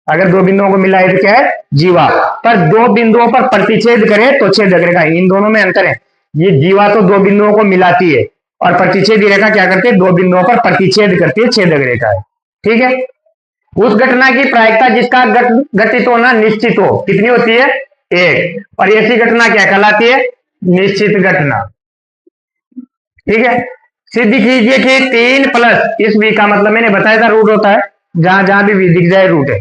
अगर 2 बिंदुओं को मिलाए तो क्या है, जीवा, पर 2 बिंदुओं पर प्रतिच्छेद करे तो छेदक रेखा। इन दोनों में अंतर है, ये जीवा तो 2 बिंदुओं को मिलाती है, और प्रतिच्छेदी रेखा क्या करती है, 2 बिंदुओं पर प्रतिच्छेद करती है, छेदक रेखा है, ठीक है। उस घटना की प्रायिकता जिसका घटित होना निश्चित हो कितनी होती है, 1, और ऐसी घटना क्या कहलाती है, निश्चित घटना, ठीक है। सिद्ध कीजिए कि 3 प्लस इस v का मतलब मैंने बताया था रूट होता है, जहां जहां भी v दिख जाए रूट है,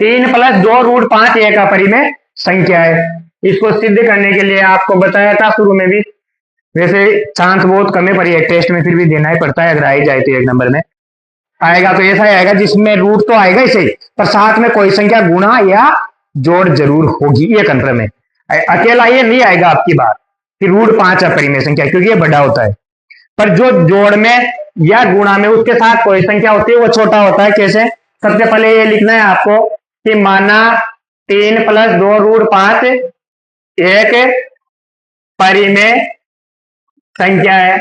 3 प्लस 2 रूट 5 एक अपरिमेय संख्या है। इसको सिद्ध करने के लिए आपको बताया था शुरू में भी, वैसे चांस बहुत कम है पर ये टेस्ट में फिर भी देना ही पड़ता है, अगर आई जाए तो 1 नंबर में आएगा तो ऐसा आएगा जिसमें रूट तो आएगा ही सही, पर साथ में कोई संख्या गुणा या जोड़ जरूर होगी, एक अंतर में अकेला ये नहीं आएगा आपकी बात कि रूट 5 अपरिमेय संख्या, क्योंकि ये बड़ा होता है, पर जो जोड़ में या गुणा में उसके साथ कोई संख्या होती है वो छोटा होता है। कैसे, सबसे पहले ये लिखना है आपको कि माना 3 प्लस 2 रूट 5 एक परिमेय संख्या है,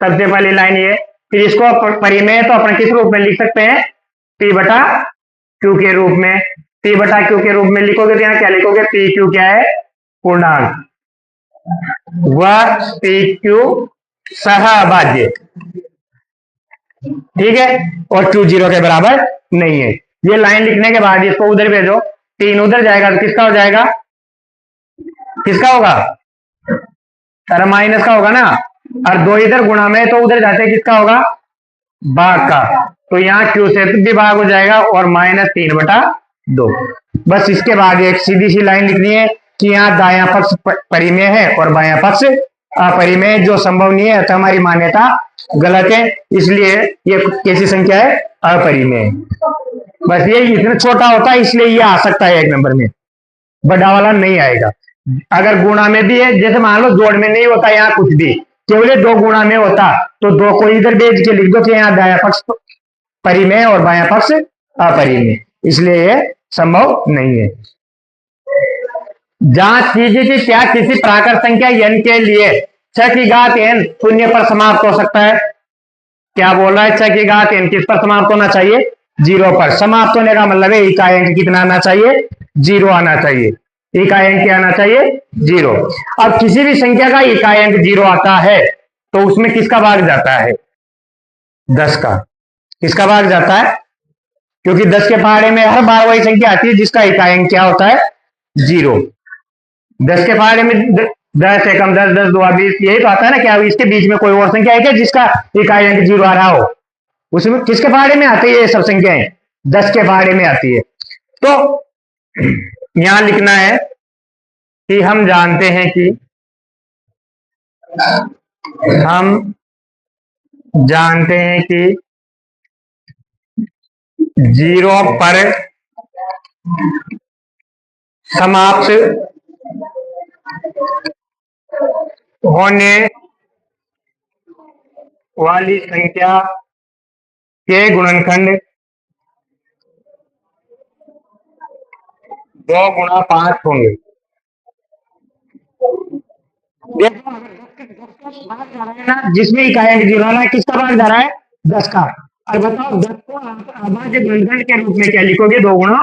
सबसे पहली लाइन ये। फिर इसको परिमेय तो अपने किस रूप में लिख सकते हैं, पी बटा क्यू के रूप में। पी बटा क्यू के रूप में लिखोगे तो यहाँ क्या लिखोगे, पी क्यू क्या है, पूर्णांक, वह पी क्यू सहभाज्य, ठीक है, और क्यू 0 के बराबर नहीं है। ये लाइन लिखने के बाद इसको उधर भेजो, 3 उधर जाएगा तो किसका हो जाएगा, किसका होगा, सारा माइनस का होगा ना, और 2 इधर गुणा में तो उधर जाते किसका होगा, भाग का, तो यहाँ क्यू से भी भाग हो जाएगा और -3 बटा 2। बस इसके बाद एक सीधी सी लाइन लिखनी है कि यहाँ दायां पक्ष परिमेय है और बायां पक्ष अपरिमेय, जो संभव नहीं है, तो हमारी मान्यता गलत है, इसलिए ये कैसी संख्या है, अपरिमेय। बस ये इतना छोटा होता है इसलिए ये आ सकता है 1 नंबर में, बड़ा वाला नहीं आएगा। अगर गुणा में भी है, जैसे मान लो जोड़ में नहीं होता यहाँ कुछ भी, केवल 2 गुणा में होता तो 2 को इधर भेज के लिख दो कि यहाँ दायां पक्ष परिमेय और बायां पक्ष अपरिमेय, इसलिए ये संभव नहीं है। जांच कीजिए कि क्या किसी प्राकृत संख्या n के लिए 6 की घात n शून्य पर समाप्त हो सकता है। क्या बोल रहा है, 6 की घात n किस पर समाप्त होना चाहिए, 0 पर। समाप्त होने का मतलब है इकाई अंक कितना आना चाहिए, 0 आना चाहिए। इकाई अंक क्या आना चाहिए, 0। अब किसी भी संख्या का इकाई अंक 0 आता है तो उसमें किसका भाग जाता है, 10 का। किसका भाग जाता है, क्योंकि 10 के पहाड़े में हर बार वही संख्या आती है जिसका इकाई अंक क्या होता है, 0। 10 के पहाड़े में 10 एकम 10, 10 2 20, यही तो आता है ना। क्या इसके बीच में कोई और संख्या है क्या जिसका इकाई अंक 0 आ रहा हो, उसमें किसके पहाड़े में आती है ये सब संख्याएं, 10 के पहाड़े में आती है। तो यहां लिखना है कि हम जानते हैं कि कि 0 पर समाप्त होने वाली संख्या के गुणनखंड 2 गुणा 5 होंगे। देखो जिसमें इकाई अंक 0 आ रहा है, किसका भाग जा रहा है, 10 का। और बताओ 10 को अभाज्य गुणनखंड के रूप में क्या लिखोगे, 2 गुणा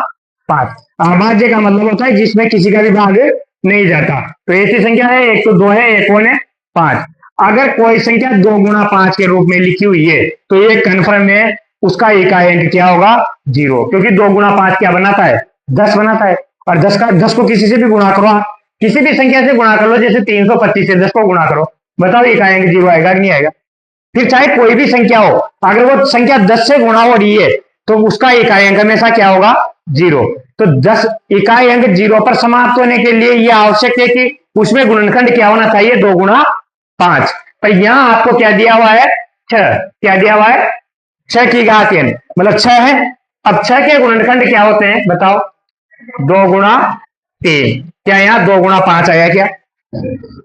5। अभाज्य का मतलब होता है जिसमें किसी का भी भाग नहीं जाता। तो ऐसी संख्या है, एक तो 2 है, एक कौन है, 5। अगर कोई संख्या 2 गुणा 5 के रूप में लिखी हुई है तो ये कन्फर्म है उसका इकाई अंक क्या होगा, 0। क्योंकि 2 गुणा 5 क्या बनाता है, 10 बनाता है। और 10 को किसी से भी गुणा करो, किसी भी संख्या से गुणा कर लो, जैसे 325 से 10 को गुणा करो, बताओ इकाई अंक 0 आएगा कि नहीं आएगा। फिर चाहे कोई भी संख्या हो, अगर वो संख्या 10 से गुणा हो रही है तो उसका इकाई अंक हमेशा क्या होगा, 0। तो 10 इकाई अंक 0 पर समाप्त होने के लिए यह आवश्यक है कि उसमें गुणनखंड क्या होना चाहिए, 2 गुणा 5। पर यहां आपको क्या दिया हुआ है, 6। क्या दिया हुआ है, 6 की घात n, मतलब 6 है। अब 6 के गुणनखंड क्या होते हैं बताओ, 2 गुणा 3। क्या यहाँ 2 गुणा 5 आया क्या,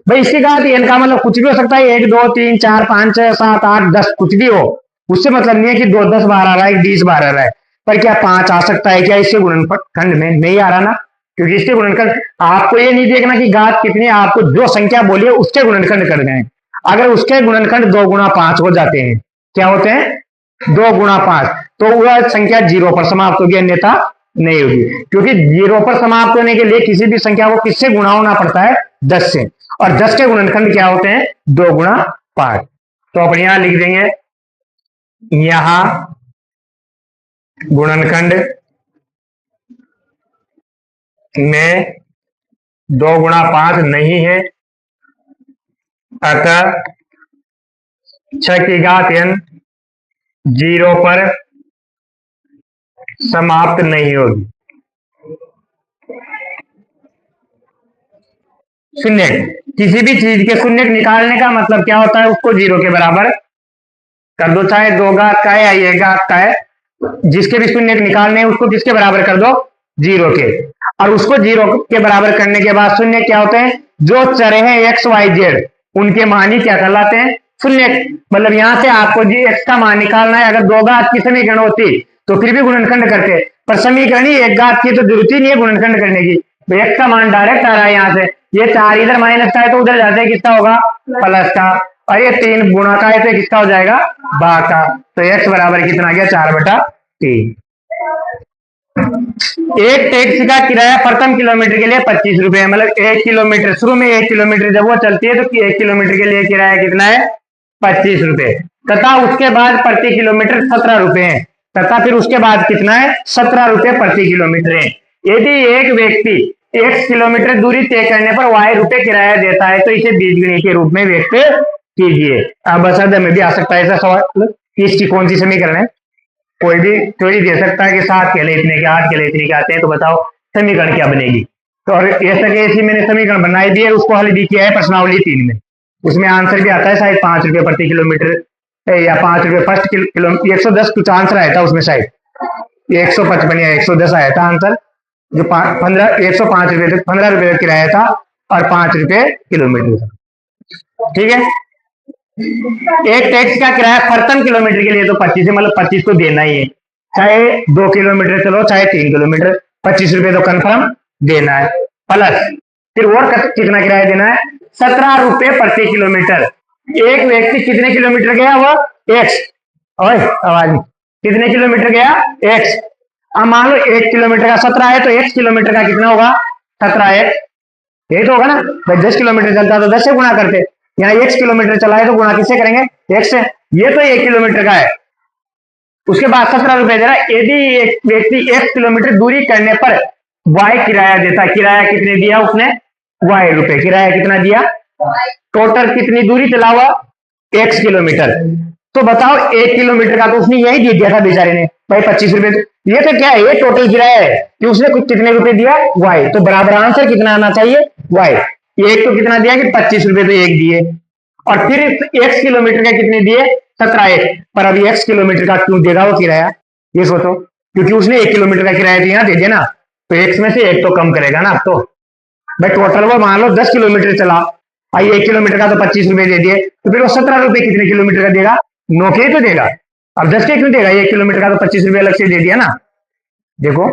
भाई इसकी घात n का मतलब कुछ भी हो सकता है, 1 2 3 4 5 6 7 8 10 कुछ भी हो, उससे मतलब नहीं है कि 2 10 बार आ रहा है, 20 बार आ रहा है। पर क्या 5 आ सकता है क्या इसके गुणनखंड में, नहीं आ रहा ना, क्योंकि इसके गुणनखंड आपको ये नहीं देखना कि घात कितनी, आपको जो संख्या बोली है उसके गुणनखंड कर गए। अगर उसके गुणनखंड 2 गुणा 5 हो जाते हैं, क्या होते हैं, 2 गुणा 5, तो वह संख्या 0 पर समाप्त होगी, अन्यथा नहीं होगी। क्योंकि 0 पर समाप्त होने के लिए किसी भी संख्या को किससे गुणा होना पड़ता है, 10 से। और 10 के गुणनखंड क्या होते हैं, 2 गुणा 5। तो अपन यहां लिख देंगे, यहां गुणनखंड में 2 गुणा 5 नहीं है, अतः 6 की घात n 0 पर समाप्त नहीं होगी। शून्य, किसी भी चीज के शून्य निकालने का मतलब क्या होता है, उसको 0 के बराबर कर दो, चाहे 2 घात का है या 1 घात का है, जिसके भी शून्य निकालने हैं उसको किसके बराबर कर दो, 0 के। और उसको 0 के बराबर करने के बाद शून्य क्या होते हैं, जो चर हैं x y z उनके मान ही क्या कहलाते हैं, शून्य। मतलब यहां से आपको जी x का मान निकालना है, अगर 2 घात की समीकरण होती तो फिर भी गुणनखंड करते, पर समीकरण ही 1 घात की तो जरूरत ही नहीं है गुणनखंड करने की। तो x का मान डायरेक्ट आ रहा है यहाँ से, ये 4 इधर माइनस का है तो उधर जाते हैं, किसका होगा, प्लस का। और ये 3 गुणा का है तो किसका हो जाएगा, भाग का। तो x बराबर कितना आ गया, 4/3। एक टैक्सी का किराया प्रथम किलोमीटर के लिए 25 रुपए, मतलब 1 किलोमीटर, शुरू में 1 किलोमीटर जब वो चलती है तो 1 किलोमीटर के लिए किराया कितना है, 25 रुपए। तथा उसके बाद प्रति किलोमीटर 17 रुपए है, तथा फिर उसके बाद कितना है, 17 रुपए प्रति किलोमीटर है। यदि एक व्यक्ति 1 किलोमीटर दूरी तय करने पर y रुपए किराया देता है तो इसे बीजगणित के रूप में व्यक्त कीजिए। अब असद में भी आ सकता है ऐसा सवाल, इसकी कौन सी समीकरण है, कोई भी थ्योरी दे सकता है कि 7 केले इतने के, 8 केले इतने के आते हैं, तो बताओ समीकरण क्या बनेगी। तो और ऐसा कैसी मैंने समीकरण बनाई दी है, उसको हल भी किया है प्रश्नावली 3 में, उसमें आंसर भी आता है शायद 5 रुपए प्रति किलोमीटर या 5 रुपए फर्स्ट किलो, 110 कुछ आंसर आया था उसमें, शायद 155 या 110 आया था आंसर, जो 105 रुपए तक 15 रुपए तक किराया था और 5 रुपए किलोमीटर था। ठीक है, एक टैक्सी का किराया प्रथम किलोमीटर के लिए तो 25 है, मतलब 25 तो देना ही है। चाहे 2 किलोमीटर चलो चाहे 3 किलोमीटर, 25 रुपए तो कन्फर्म देना है। प्लस फिर और कितना किराया देना है, 17 रुपए प्रति किलोमीटर। एक व्यक्ति कितने किलोमीटर गया, वो एक्स, और आवाज नहीं, कितने किलोमीटर गया, एक्स। अब मान लो 1 किलोमीटर का 17 है, तो एक्स किलोमीटर का कितना होगा, 17 एक्स, यही तो होगा ना भाई। 10 किलोमीटर चलता है तो 10 से गुणा करते, यहाँ एक्स किलोमीटर चला है तो गुणा किससे करेंगे, एक्स से। ये तो 1 किलोमीटर का है। उसके बाद 17 रुपए दे रहा है। यदि एक व्यक्ति 1 किलोमीटर दूरी करने पर वाई किराया देता, किराया कितने दिया उसने, वाई रुपए, किराया कितना दिया, टोटल कितनी दूरी चला हुआ, एक्स किलोमीटर। तो बताओ 1 किलोमीटर का तो उसने यही दे दिया था बेचारे ने भाई 25 रुपए। ये तो क्या है, ये टोटल किराया है कि उसने कुछ कितने रुपए दिया, वाई। तो बराबर आंसर कितना आना चाहिए, वाई। एक तो कितना दिया कि 25 रुपए तो एक दिए, और फिर एक्स किलोमीटर का कितने दिए, 17 एक्स। पर अभी एक्स किलोमीटर का क्यों देगा वो किराया, ये सोचो, क्योंकि उसने 1 किलोमीटर का किराया तो यहाँ दे दिया ना, तो एक्स में से एक तो कम करेगा ना। अब तो भाई टोटल वो मान लो 10 किलोमीटर चला, आई 1 किलोमीटर का तो 25 रुपए दे दिए, तो फिर वो 17 रुपए कितने किलोमीटर का देगा, 9 के ही तो देगा। अब 10 के क्यों देगा, 1 किलोमीटर का तो 25 रुपए अलग से दे दिया ना। देखो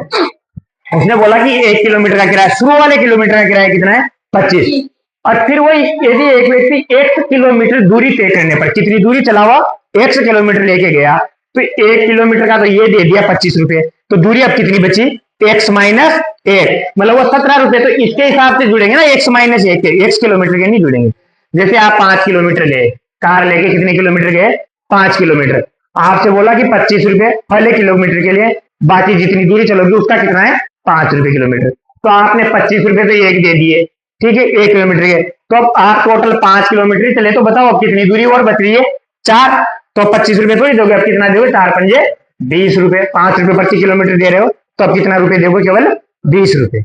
उसने बोला कि 1 किलोमीटर का किराया, शुरू वाले किलोमीटर का किराया कितना है, 25। और फिर वही यदि एक व्यक्ति 1 किलोमीटर दूरी तय करने पर, कितनी दूरी चला हुआ, 1 किलोमीटर लेके गया, तो 1 किलोमीटर का तो ये दे दिया 25 रुपए, तो दूरी अब कितनी बची, एक्स माइनस 1, मतलब वो 17 रुपए। तो इसके हिसाब से जुड़ेंगे ना, एक्स माइनस 1 के, एक्स किलोमीटर के नहीं जुड़ेंगे। जैसे आप 5 किलोमीटर गए, कार लेके कितने किलोमीटर गए, 5 किलोमीटर, आपसे बोला कि 25 रुपए पहले किलोमीटर के लिए, बाकी जितनी दूरी चलोगी उसका कितना है, 5 रुपए किलोमीटर। तो आपने 25 रुपए तो एक दे दिए, ठीक है, 1 किलोमीटर के। तो अब आप टोटल 5 किलोमीटर चले, तो बताओ अब कितनी दूरी और बच रही है, 4। तो 25 रुपए थोड़ी दोगे, अब कितना दोगे, 4 पंजे 20 रुपए, 5 रुपए प्रति किलोमीटर दे रहे हो, तो अब कितना रुपए दोगे, केवल 20 रुपए।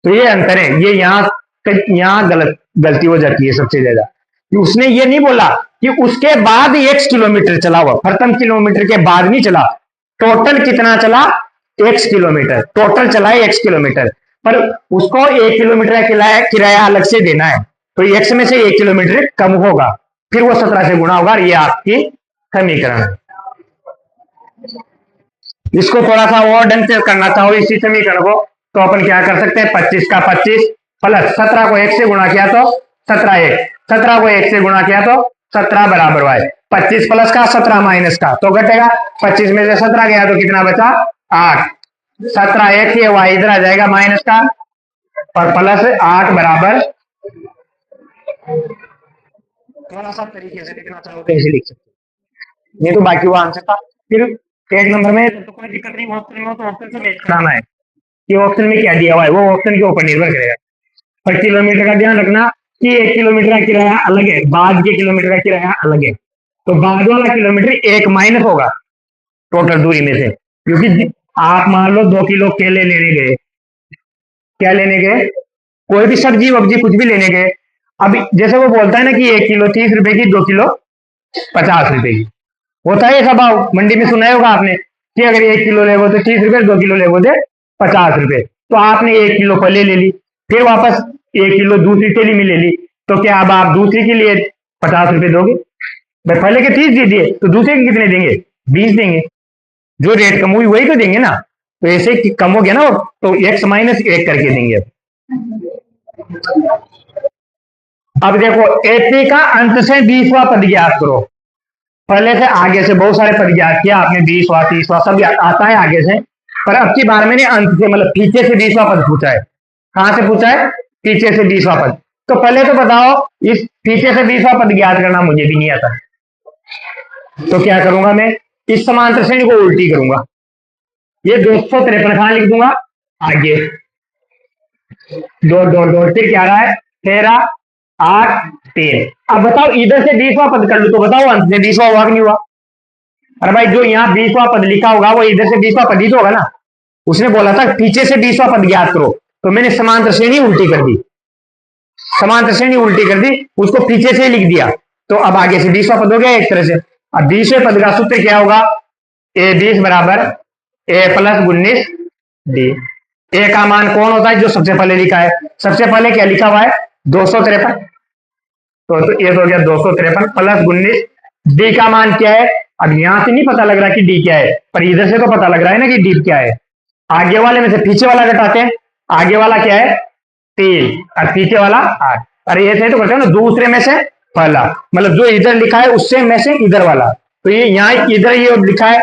तो ये अंतर है, ये यहाँ गलती हो जाती है सबसे ज्यादा। उसने ये नहीं बोला कि उसके बाद 1 किलोमीटर चला हुआ, प्रथम किलोमीटर के बाद नहीं चला, टोटल कितना चला, एक्स किलोमीटर, टोटल चला है एक्स किलोमीटर, पर उसको 1 किलोमीटर का किराया अलग से देना है, तो एक्स में से 1 किलोमीटर कम होगा, फिर वो 17 से गुणा होगा। ये आपकी समीकरण है। इसको थोड़ा सा और ढंग से करना चाहो इसी समीकरण को, तो अपन क्या कर सकते हैं, 25 का 25 प्लस 17 को 1 से गुणा किया तो 17 1, 17 को 1 से गुणा किया तो 17 बराबर वाई, 25 प्लस का 17 माइनस का तो घटेगा, 25 में से 17 गया तो कितना बचा, 8, 17 1 ये वाई इधर आ जाएगा माइनस का, और प्लस 8 बराबर, थोड़ा सा तरीके से लिखना चाहो तो ऐसे लिख सकते, नहीं तो बाकी वो आंसर था। फिर 1 नंबर में तो कोई दिक्कत नहीं, ऑप्शन में तो ऑप्शन से मैच कराना है कि ऑप्शन में क्या दिया हुआ है, वो ऑप्शन के ऊपर निर्भर करेगा। पर किलोमीटर का ध्यान रखना कि 1 किलोमीटर का किराया अलग है, बाद के किलोमीटर का किराया अलग है, तो बाद वाला किलोमीटर 1 माइनस होगा टोटल दूरी में से, क्योंकि आप मान लो 2 किलो केले लेने गए, क्या लेने गए, कोई भी सब्जी वब्जी कुछ भी लेने गए। अब जैसे वो बोलता है ना कि 1 किलो 30 रुपए की, 2 किलो 50 रुपए की, होता है ऐसा भाव, मंडी में सुना होगा आपने कि अगर 1 किलो ले तो 30 रुपए, 2 किलो ले दे 50 रुपए। तो आपने 1 किलो पहले ले ली, फिर वापस 1 किलो दूसरी थैली में ले ली, तो क्या अब आप दूसरी के लिए 50 रुपए दोगे, भाई पहले के 30 दे दिए तो दूसरे के कितने देंगे, 20 देंगे, जो रेट कम हुई वही तो देंगे ना, तो ऐसे कम हो गया ना, तो एक्स माइनस 1 करके देंगे। अब देखो 80 का अंत से 20वां पद ज्ञात करो, पहले से आगे से बहुत सारे पद ज्ञात किया आपने, 20वां 30वां सब आता है आगे से, पर अब की बार मैंने अंत से मतलब पीछे से 20वां पद पूछा है। कहां से पूछा है, पीछे से 20वां पद। तो पहले तो बताओ इस पीछे से 20वां पद ज्ञात करना मुझे भी नहीं आता, तो क्या करूंगा मैं, इस समांतर श्रेणी को उल्टी करूंगा, ये 253 कहां लिख दूंगा, आगे दो डॉट डॉट, फिर क्या रहा है 13 8 3। अब बताओ इधर से 20वां पद कर लू, तो बताओ अंत में 20वां हुआ कि नहीं हुआ, अरे भाई जो यहाँ 20वां पद लिखा होगा वो इधर से 20वां पद ही तो होगा ना, उसने बोला था पीछे से 20वां पद ज्ञात करो, तो मैंने समांतर श्रेणी उल्टी कर दी, समांतर श्रेणी उल्टी कर दी, उसको पीछे से लिख दिया, तो अब आगे से 20वां पद हो गया एक तरह से। अब 20वें पद का सूत्र क्या होगा, ए 20 बराबर ए प्लस 19 डी। ए का मान कौन होता है, जो सबसे पहले लिखा है, सबसे पहले क्या लिखा हुआ है 253, तो ये तो हो गया 253 प्लस 19, डी का मान क्या है अब यहां से नहीं पता लग रहा कि डी क्या है, पर इधर से तो पता लग रहा है ना कि डी क्या है। आगे वाले में से पीछे वाला घटाते हैं। आगे वाला क्या है 3 और पीछे वाला 8। अरे ऐसे तो करते हैं ना, दूसरे में से पहला, मतलब जो इधर लिखा है उससे में से इधर वाला। तो ये यहाँ इधर ये लिखा है,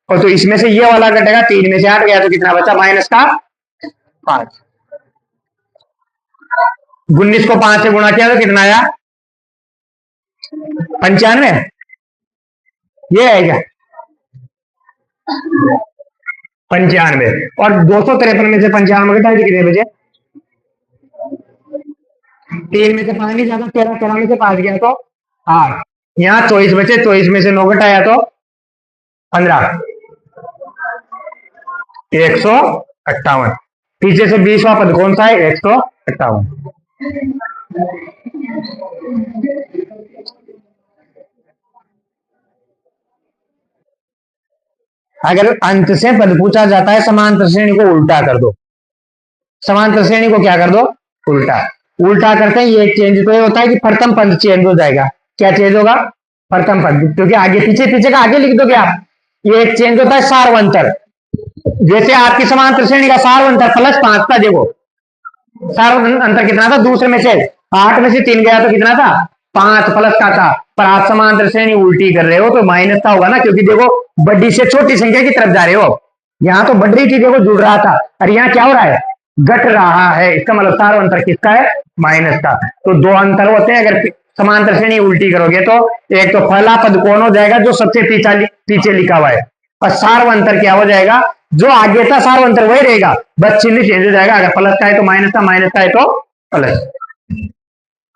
और तो इसमें से ये वाला घटेगा, 3 में से 8 गया तो कितना बचा, माइनस का 5। 19 को 5 से गुणा किया तो कितना आया 95। ये है क्या 95। और 253 में से 95 घटा के कितने बचे, 3 में से 5 नहीं जाता, 13, 13 में से 5 गया तो 8। यहाँ 24 बचे, 24 में से 9 घटाया तो 15, 158। पीछे से 20वां पद कौन सा है, 158। अगर अंत से पद पूछा जाता है, समांतर श्रेणी को उल्टा कर दो। समांतर श्रेणी को क्या कर दो, उल्टा। उल्टा करते हैं ये चेंज तो ये होता है कि प्रथम पद चेंज हो जाएगा। क्या चेंज होगा, प्रथम पद, क्योंकि आगे पीछे पीछे का आगे लिख दोगे आप। ये एक चेंज होता है सार्वंतर। जैसे आपकी समांतर श्रेणी का सार्वंतर +5 था, देखो सार्वंतर कितना था, दूसरे में से 8 में से 3 गया तो कितना था 5 प्लस का था। पर आप समांतर श्रेणी उल्टी कर रहे हो तो माइनस का होगा ना, क्योंकि देखो बड़ी से छोटी संख्या की तरफ जा रहे हो। यहाँ तो बढ़ रही थी, देखो जुड़ रहा था, और यहाँ क्या हो रहा है, घट रहा है। इसका मतलब सार्वंतर किसका है, माइनस का। तो 2 अंतर होते हैं अगर समांतर श्रेणी उल्टी करोगे तो। एक तो पहला पद कौन हो जाएगा, जो सबसे पीछे लिखा हुआ है, और सार्वंतर क्या हो जाएगा, जो आगे था सार्वंतर वही रहेगा, बस चिन्ह चेंज हो जाएगा। अगर प्लस का है तो माइनस का, माइनस का है तो प्लस,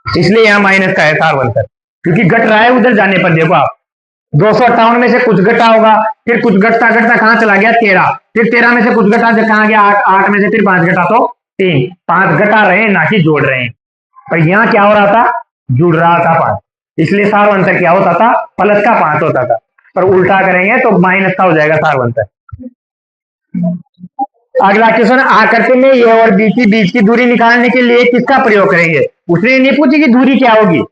इसलिए यहाँ माइनस का है सार्वंतर, क्योंकि घट रहा है उधर जाने पर। देखो आप 258 में से कुछ घटा होगा, फिर कुछ घटता घटता कहां चला गया 13, फिर 13 में से कुछ घटा कहां गया 8, 8 में से फिर 5 घटा तो 3, 5 घटा रहे हैं ना कि जोड़ रहे हैं। पर यहाँ क्या हो रहा था, जुड़ रहा था 5, इसलिए सार्वंतर क्या होता था, प्लस का 5 होता था। पर उल्टा करेंगे तो माइनस का हो जाएगा सार्वंतर। अगला क्वेश्चन, आकृति में ए और बी की बीच की दूरी निकालने के लिए किसका प्रयोग करेंगे। उसने नहीं पूछी कि दूरी क्या होगी,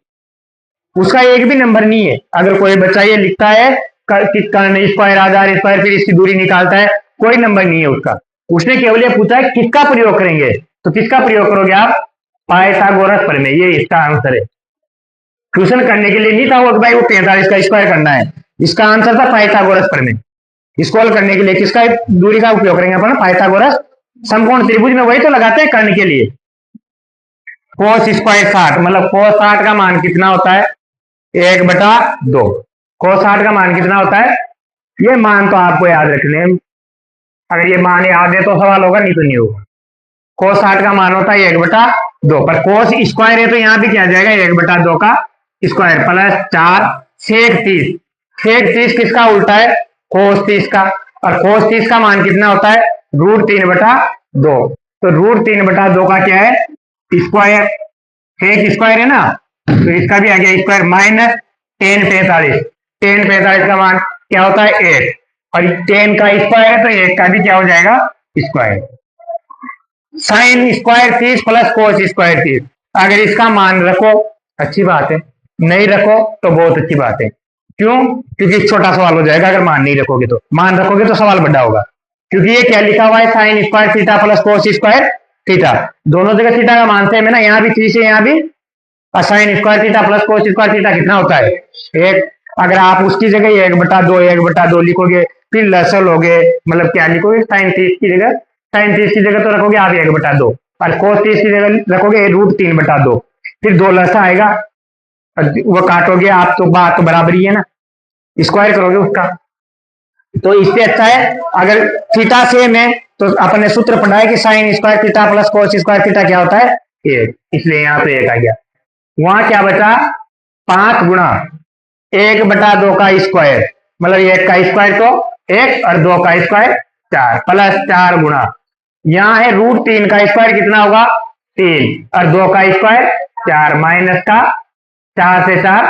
उसका एक भी नंबर नहीं है। अगर कोई बच्चा ये लिखता है कर्ण स्क्वायर आधार स्क्वायर फिर इसकी दूरी निकालता है, कोई नंबर नहीं है उसका। उसने केवल ये पूछा है किसका प्रयोग करेंगे, तो किसका प्रयोग करोगे आप, पाइथागोरस प्रमेय, ये इसका आंसर है। क्वेश्चन करने के लिए नहीं था वो कि भाई वो 45 का स्क्वायर करना है, इसका आंसर था पाइथागोरस प्रमेय। इसको हल करने के लिए किसका दूरी का उपयोग करेंगे अपन, पाइथागोरस। समकोण त्रिभुज में वही तो लगाते हैं कर्ण के लिए। कोस स्क्वायर 60, मतलब कोस 60 का मान कितना होता है 1/2। कोस 60 का मान कितना होता है, ये मान तो आपको याद रखने, अगर ये मान याद है तो सवाल होगा, नहीं तो नहीं होगा। कोस 60 का मान होता है 1/2, पर कोस स्क्वायर है तो यहाँ भी क्या जाएगा 1/2 का स्क्वायर प्लस 4 सेक 30। सेक 30 किसका उल्टा है, कोस 30 का। और कोस 30 का मान कितना होता है √3/2। तो √3/2 का क्या है स्क्वायर, सेक स्क्वायर है ना, तो इसका भी आ गया स्क्वायर माइनस tan45 का मान क्या होता है 1, और 10 का स्क्वायर है तो 1 का भी क्या हो जाएगा square. Sine square 30 plus cos square 30, अगर इसका मान रखो अच्छी बात है, नहीं रखो तो बहुत अच्छी बात है। क्यों, क्योंकि छोटा सवाल हो जाएगा अगर मान नहीं रखोगे तो, मान रखोगे तो सवाल बड़ा होगा। क्योंकि ये क्या लिखा हुआ है sine square theta plus cos square theta, दोनों जगह थीटा का मान सेम है ना, यहाँ भी 30 है यहाँ भी। और sine square theta plus cos square theta कितना होता है 1। अगर आप उसकी जगह 1/2 लिखोगे, फिर लसल लोगे, मतलब क्या लिखोगे साइन 30 की जगह, साइन 30 की जगह तो रखोगे आप 1/2, और कोस 30 की जगह रखोगे √3/2, फिर 2 लसा आएगा, वो काटोगे आप तो बात तो बराबरी है ना, स्क्वायर करोगे उसका। तो इससे अच्छा है अगर थीटा सेम है तो अपने सूत्र पढ़ा है कि sine square theta plus cos square theta क्या होता है 1, इसलिए यहाँ पे 1 आ गया। वहां क्या बचा 5 गुणा 1/2 का स्क्वायर, मतलब 1 का स्क्वायर तो 1 और 2 का स्क्वायर 4 प्लस 4 गुणा, यहाँ है √3 का स्क्वायर कितना होगा 3 और 2 का स्क्वायर 4 माइनस का 4 से 4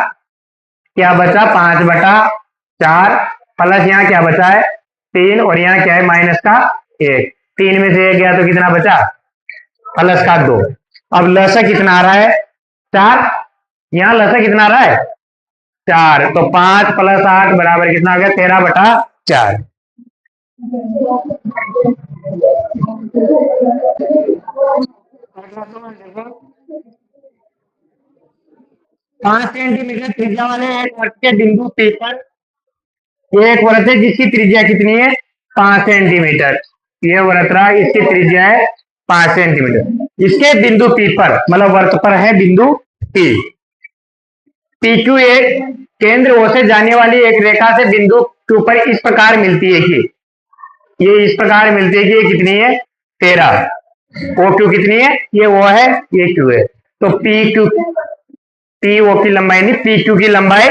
क्या बचा 5/4 प्लस यहाँ क्या बचा है 3 और यहाँ क्या है माइनस का 1, 3 में से 1 गया तो कितना बचा प्लस का 2। अब लसा कितना आ रहा है 4, यहाँ लसा कितना आ रहा है 4, तो 5 + 8 बराबर कितना आ गया? 13/4। 5 सेंटीमीटर त्रिज्या वाले एक वृत्त के बिंदु P पर एक वृत्त है जिसकी त्रिज्या कितनी है? 5 सेंटीमीटर। ये वृत्त रहा, इसकी त्रिज्या है 5 सेंटीमीटर। इसके बिंदु P पर, मतलब वृत्त पर है बिंदु P। PQ एक केंद्र O से जाने वाली एक रेखा से बिंदु Q पर इस प्रकार मिलती है कि ये इस प्रकार मिलती है कि ये कितनी है? 13। OQ कितनी है? ये O है, ये Q है। तो PO की लंबाई नहीं, PQ की लंबाई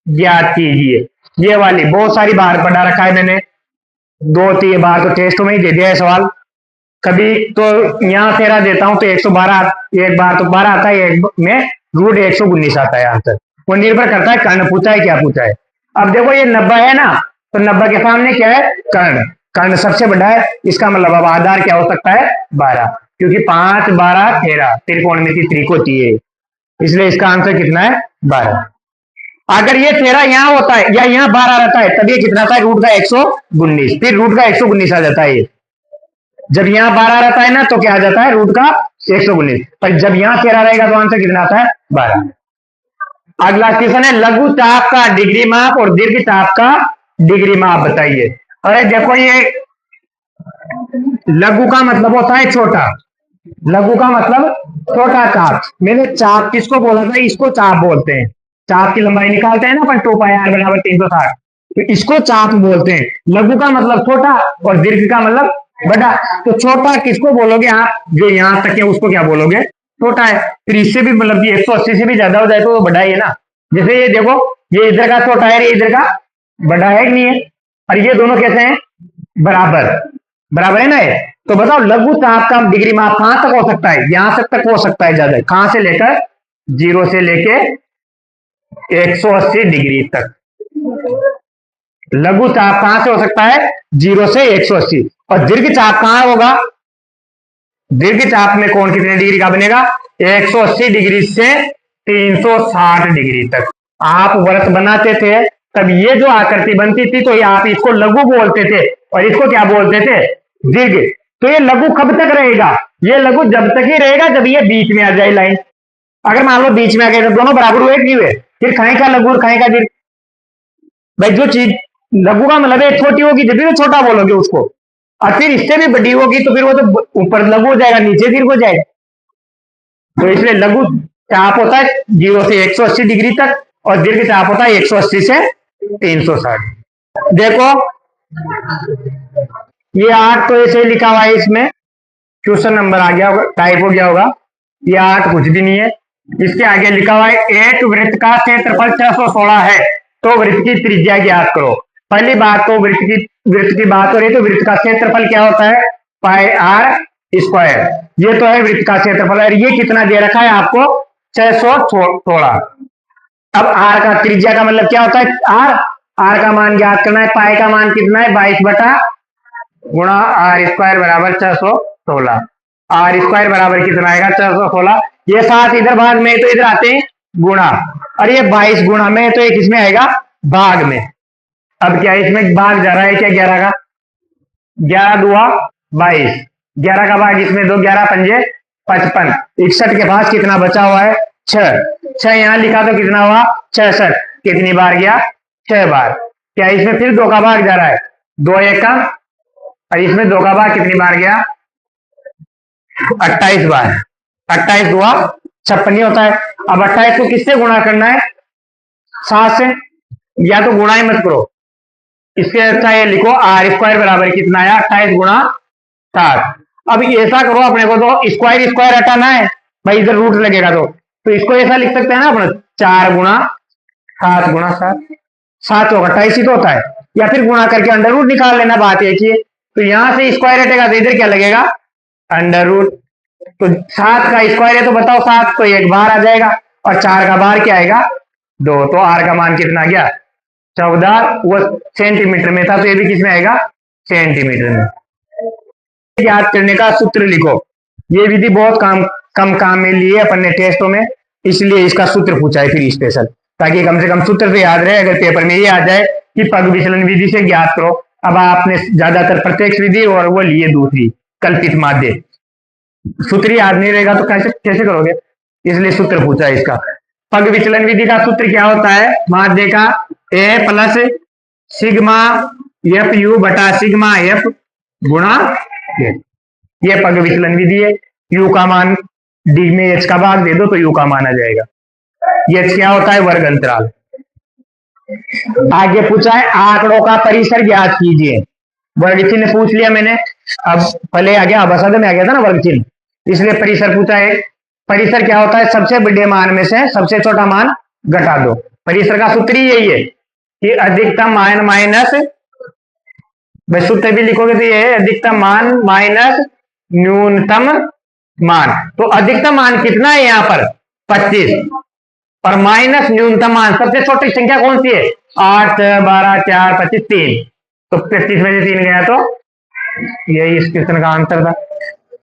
ज्ञात कीजिए। ये वाली बहुत सारी बार पढ़ा रखा है मैंने, 2-3 बार तो टेस्ट में ही दे दिया है सवाल। कभी तो यहाँ 13 देता हूं तो 112, एक बार तो 12 आता है, एक में √119 आता है आंसर। वो निर्भर करता है कर्ण पूछा है क्या पूछा है। अब देखो ये 90 है ना, तो 90 के सामने क्या है? कर्ण। कर्ण सबसे बड़ा है, इसका मतलब अब आधार क्या हो सकता है? 12, क्योंकि 5, 12, 13 त्रिकोणमिति त्रिक होती है, इसलिए इसका आंसर कितना है? 12। अगर ये 13 यहाँ होता है या यहाँ 12 रहता है तब ये कितना था? √119, फिर √119 आ जाता है। ये जब यहाँ 12 रहता है ना तो क्या आ जाता है? √119। पर जब यहाँ 13 रहेगा तो आंसर कितना आता है? 12। अगला क्वेश्चन है, लघु चाप का डिग्री माप और दीर्घ चाप का डिग्री माप बताइए। अरे देखो, ये लघु का मतलब होता है छोटा, लघु का मतलब छोटा चाप। मैंने चाप किसको बोला था? इसको चाप बोलते हैं। चाप की लंबाई निकालते हैं ना अपन, 2πr बराबर 360, तो इसको चाप बोलते हैं। लघु का मतलब छोटा और दीर्घ का मतलब बड़ा। तो छोटा किसको बोलोगे आप? जो यहां तक है उसको क्या बोलोगे? छोटा है। फिर इससे भी मतलब 180 से भी ज्यादा हो जाए तो बड़ा ही है ना। जैसे ये देखो, ये इधर का छोटा है, ये इधर का बड़ा है कि नहीं है? और ये दोनों कैसे हैं? बराबर, बराबर है ना ये। तो बताओ लघु चाप का डिग्री माप कहां तक हो सकता है? यहां तक हो सकता है ज्यादा। कहां से लेकर? 0 से लेके 180 डिग्री तक। लघु चाप कहां से हो सकता है? 0 से 180। और दीर्घ चाप कहां होगा? दीर्घ चाप में कोण कितने डिग्री का बनेगा? 180 डिग्री से 360 डिग्री तक। आप व्रत बनाते थे तब ये जो आकृति बनती थी तो ये आप इसको लघु बोलते थे और इसको क्या बोलते थे? दीर्घ। तो ये लघु कब तक रहेगा? ये लघु जब तक ही रहेगा जब ये बीच में आ जाए लाइन। अगर मान लो बीच में आ गए तो दोनों बराबर हुए नहीं हुए, फिर खाए का लघु और खाए का दीर्घ। भाई जो चीज लघु का मतलब है छोटी होगी जब भी तो छोटा बोलोगे उसको, और फिर इससे भी बड़ी होगी तो फिर वो तो ऊपर लघु हो जाएगा, नीचे दीर्घ हो जाएगा। तो इसलिए लघु चाप होता है 0 से 180 डिग्री तक और दीर्घ चाप होता है 180 से 360। देखो ये 8 तो ऐसे लिखा हुआ है, इसमें क्वेश्चन नंबर आ गया होगा, टाइप हो गया होगा। ये 8 कुछ भी नहीं है। इसके आगे लिखा हुआ है एक वृत्त का क्षेत्रफल 616 है तो वृत्त की त्रिज्या ज्ञात करो। पहली बात तो वृत्त की बात हो रही है तो वृत्त का क्षेत्रफल क्या होता है? πr²। ये तो है वृत्त का क्षेत्रफल, और ये कितना दे रखा है आपको? 616। अब आर का त्रिज्या का मतलब क्या होता है? आर का मान ज्ञात करना है। पाई का मान कितना है? 22 गुणा r² बराबर 616। r² बराबर कितना आएगा? 616। ये 7 इधर भाग में तो इधर आते हैं गुणा, और ये 22 गुणा में तो एक इसमें आएगा भाग में। अब क्या इसमें भाग जा रहा है क्या? 11 का 11 दूआ 22, 11 का भाग इसमें दो, 11 पंजे 55। 61 के पास कितना बचा हुआ है? 6 यहां लिखा तो कितना हुआ? 66। कितनी बार गया? 6 बार। क्या इसमें फिर 2 का भाग जा रहा है? 2 1 का, और इसमें 2 का भाग कितनी बार गया? 28 बार। 28 दुआ 56 होता है। अब 28 को किससे गुणा करना है? 7 से। या तो गुणा ही मत करो, इसके अच्छा ये लिखो r² बराबर कितना आया? 28 गुणा 7। अब ऐसा करो, अपने को तो स्क्वायर स्क्वायर हटाना है भाई, इधर रूट लगेगा तो इसको ऐसा लिख सकते हैं ना अपना, 4 गुणा 7 गुणा 7। 7 होगा 28 ही तो होता है, या फिर गुणा करके अंडर रूट निकाल लेना, बात एक ही है। तो यहां से स्क्वायर हटेगा तो इधर क्या लगेगा? Under root. तो 7 का स्क्वायर है तो बताओ 7, तो 1 बार आ जाएगा, और 4 का बार क्या आएगा? 2। तो आर का मान कितना गया? 14। वो सेंटीमीटर में था तो ये भी किस में आएगा? सेंटीमीटर में। याद करने का सूत्र लिखो। ये विधि बहुत कम काम में लिए अपन ने टेस्टों में, इसलिए इसका सूत्र पूछा है फिर स्पेशल। ताकि कम से कम सूत्र तो याद रहे। अगर पेपर में ये आ जाए कि पग विचलन विधि से ज्ञात करो, अब आपने ज्यादातर प्रत्यक्ष विधि और वो लिए दूसरी कल्पित माध्य, सूत्र याद नहीं रहेगा तो कैसे कैसे करोगे, इसलिए सूत्र पूछा है इसका। पग विचलन विधि का सूत्र क्या होता है, माध्य का ए प्लस सिग्मा एफ यू बटा सिग्मा एफ गुणा ए। ये पग विचलन विधि है। यू का मान डी में एच का भाग दे दो तो यू का मान आ जाएगा। ये क्या होता है, वर्ग अंतराल। आगे पूछा है आंकड़ों का परिसर ज्ञात कीजिए। वर्ग चिन्ह पूछ लिया मैंने, अब पहले आ गया अवसाद में आ गया था ना वर्ग चिन्ह, इसलिए परिसर पूछा है। परिसर क्या होता है, सबसे बड़े मान में से सबसे छोटा मान घटा दो। परिसर का सूत्र ही यही है कि अधिकतम मान माइनस, बस सूत्र भी लिखोगे तो ये है अधिकतम मान माइनस न्यूनतम मान। तो अधिकतम मान कितना है यहाँ पर 25, और माइनस न्यूनतम मान सबसे छोटी संख्या कौन सी है 8 12 4 25 3, तो 25 में से 3 गया तो यही इस क्वेश्चन का आंसर था।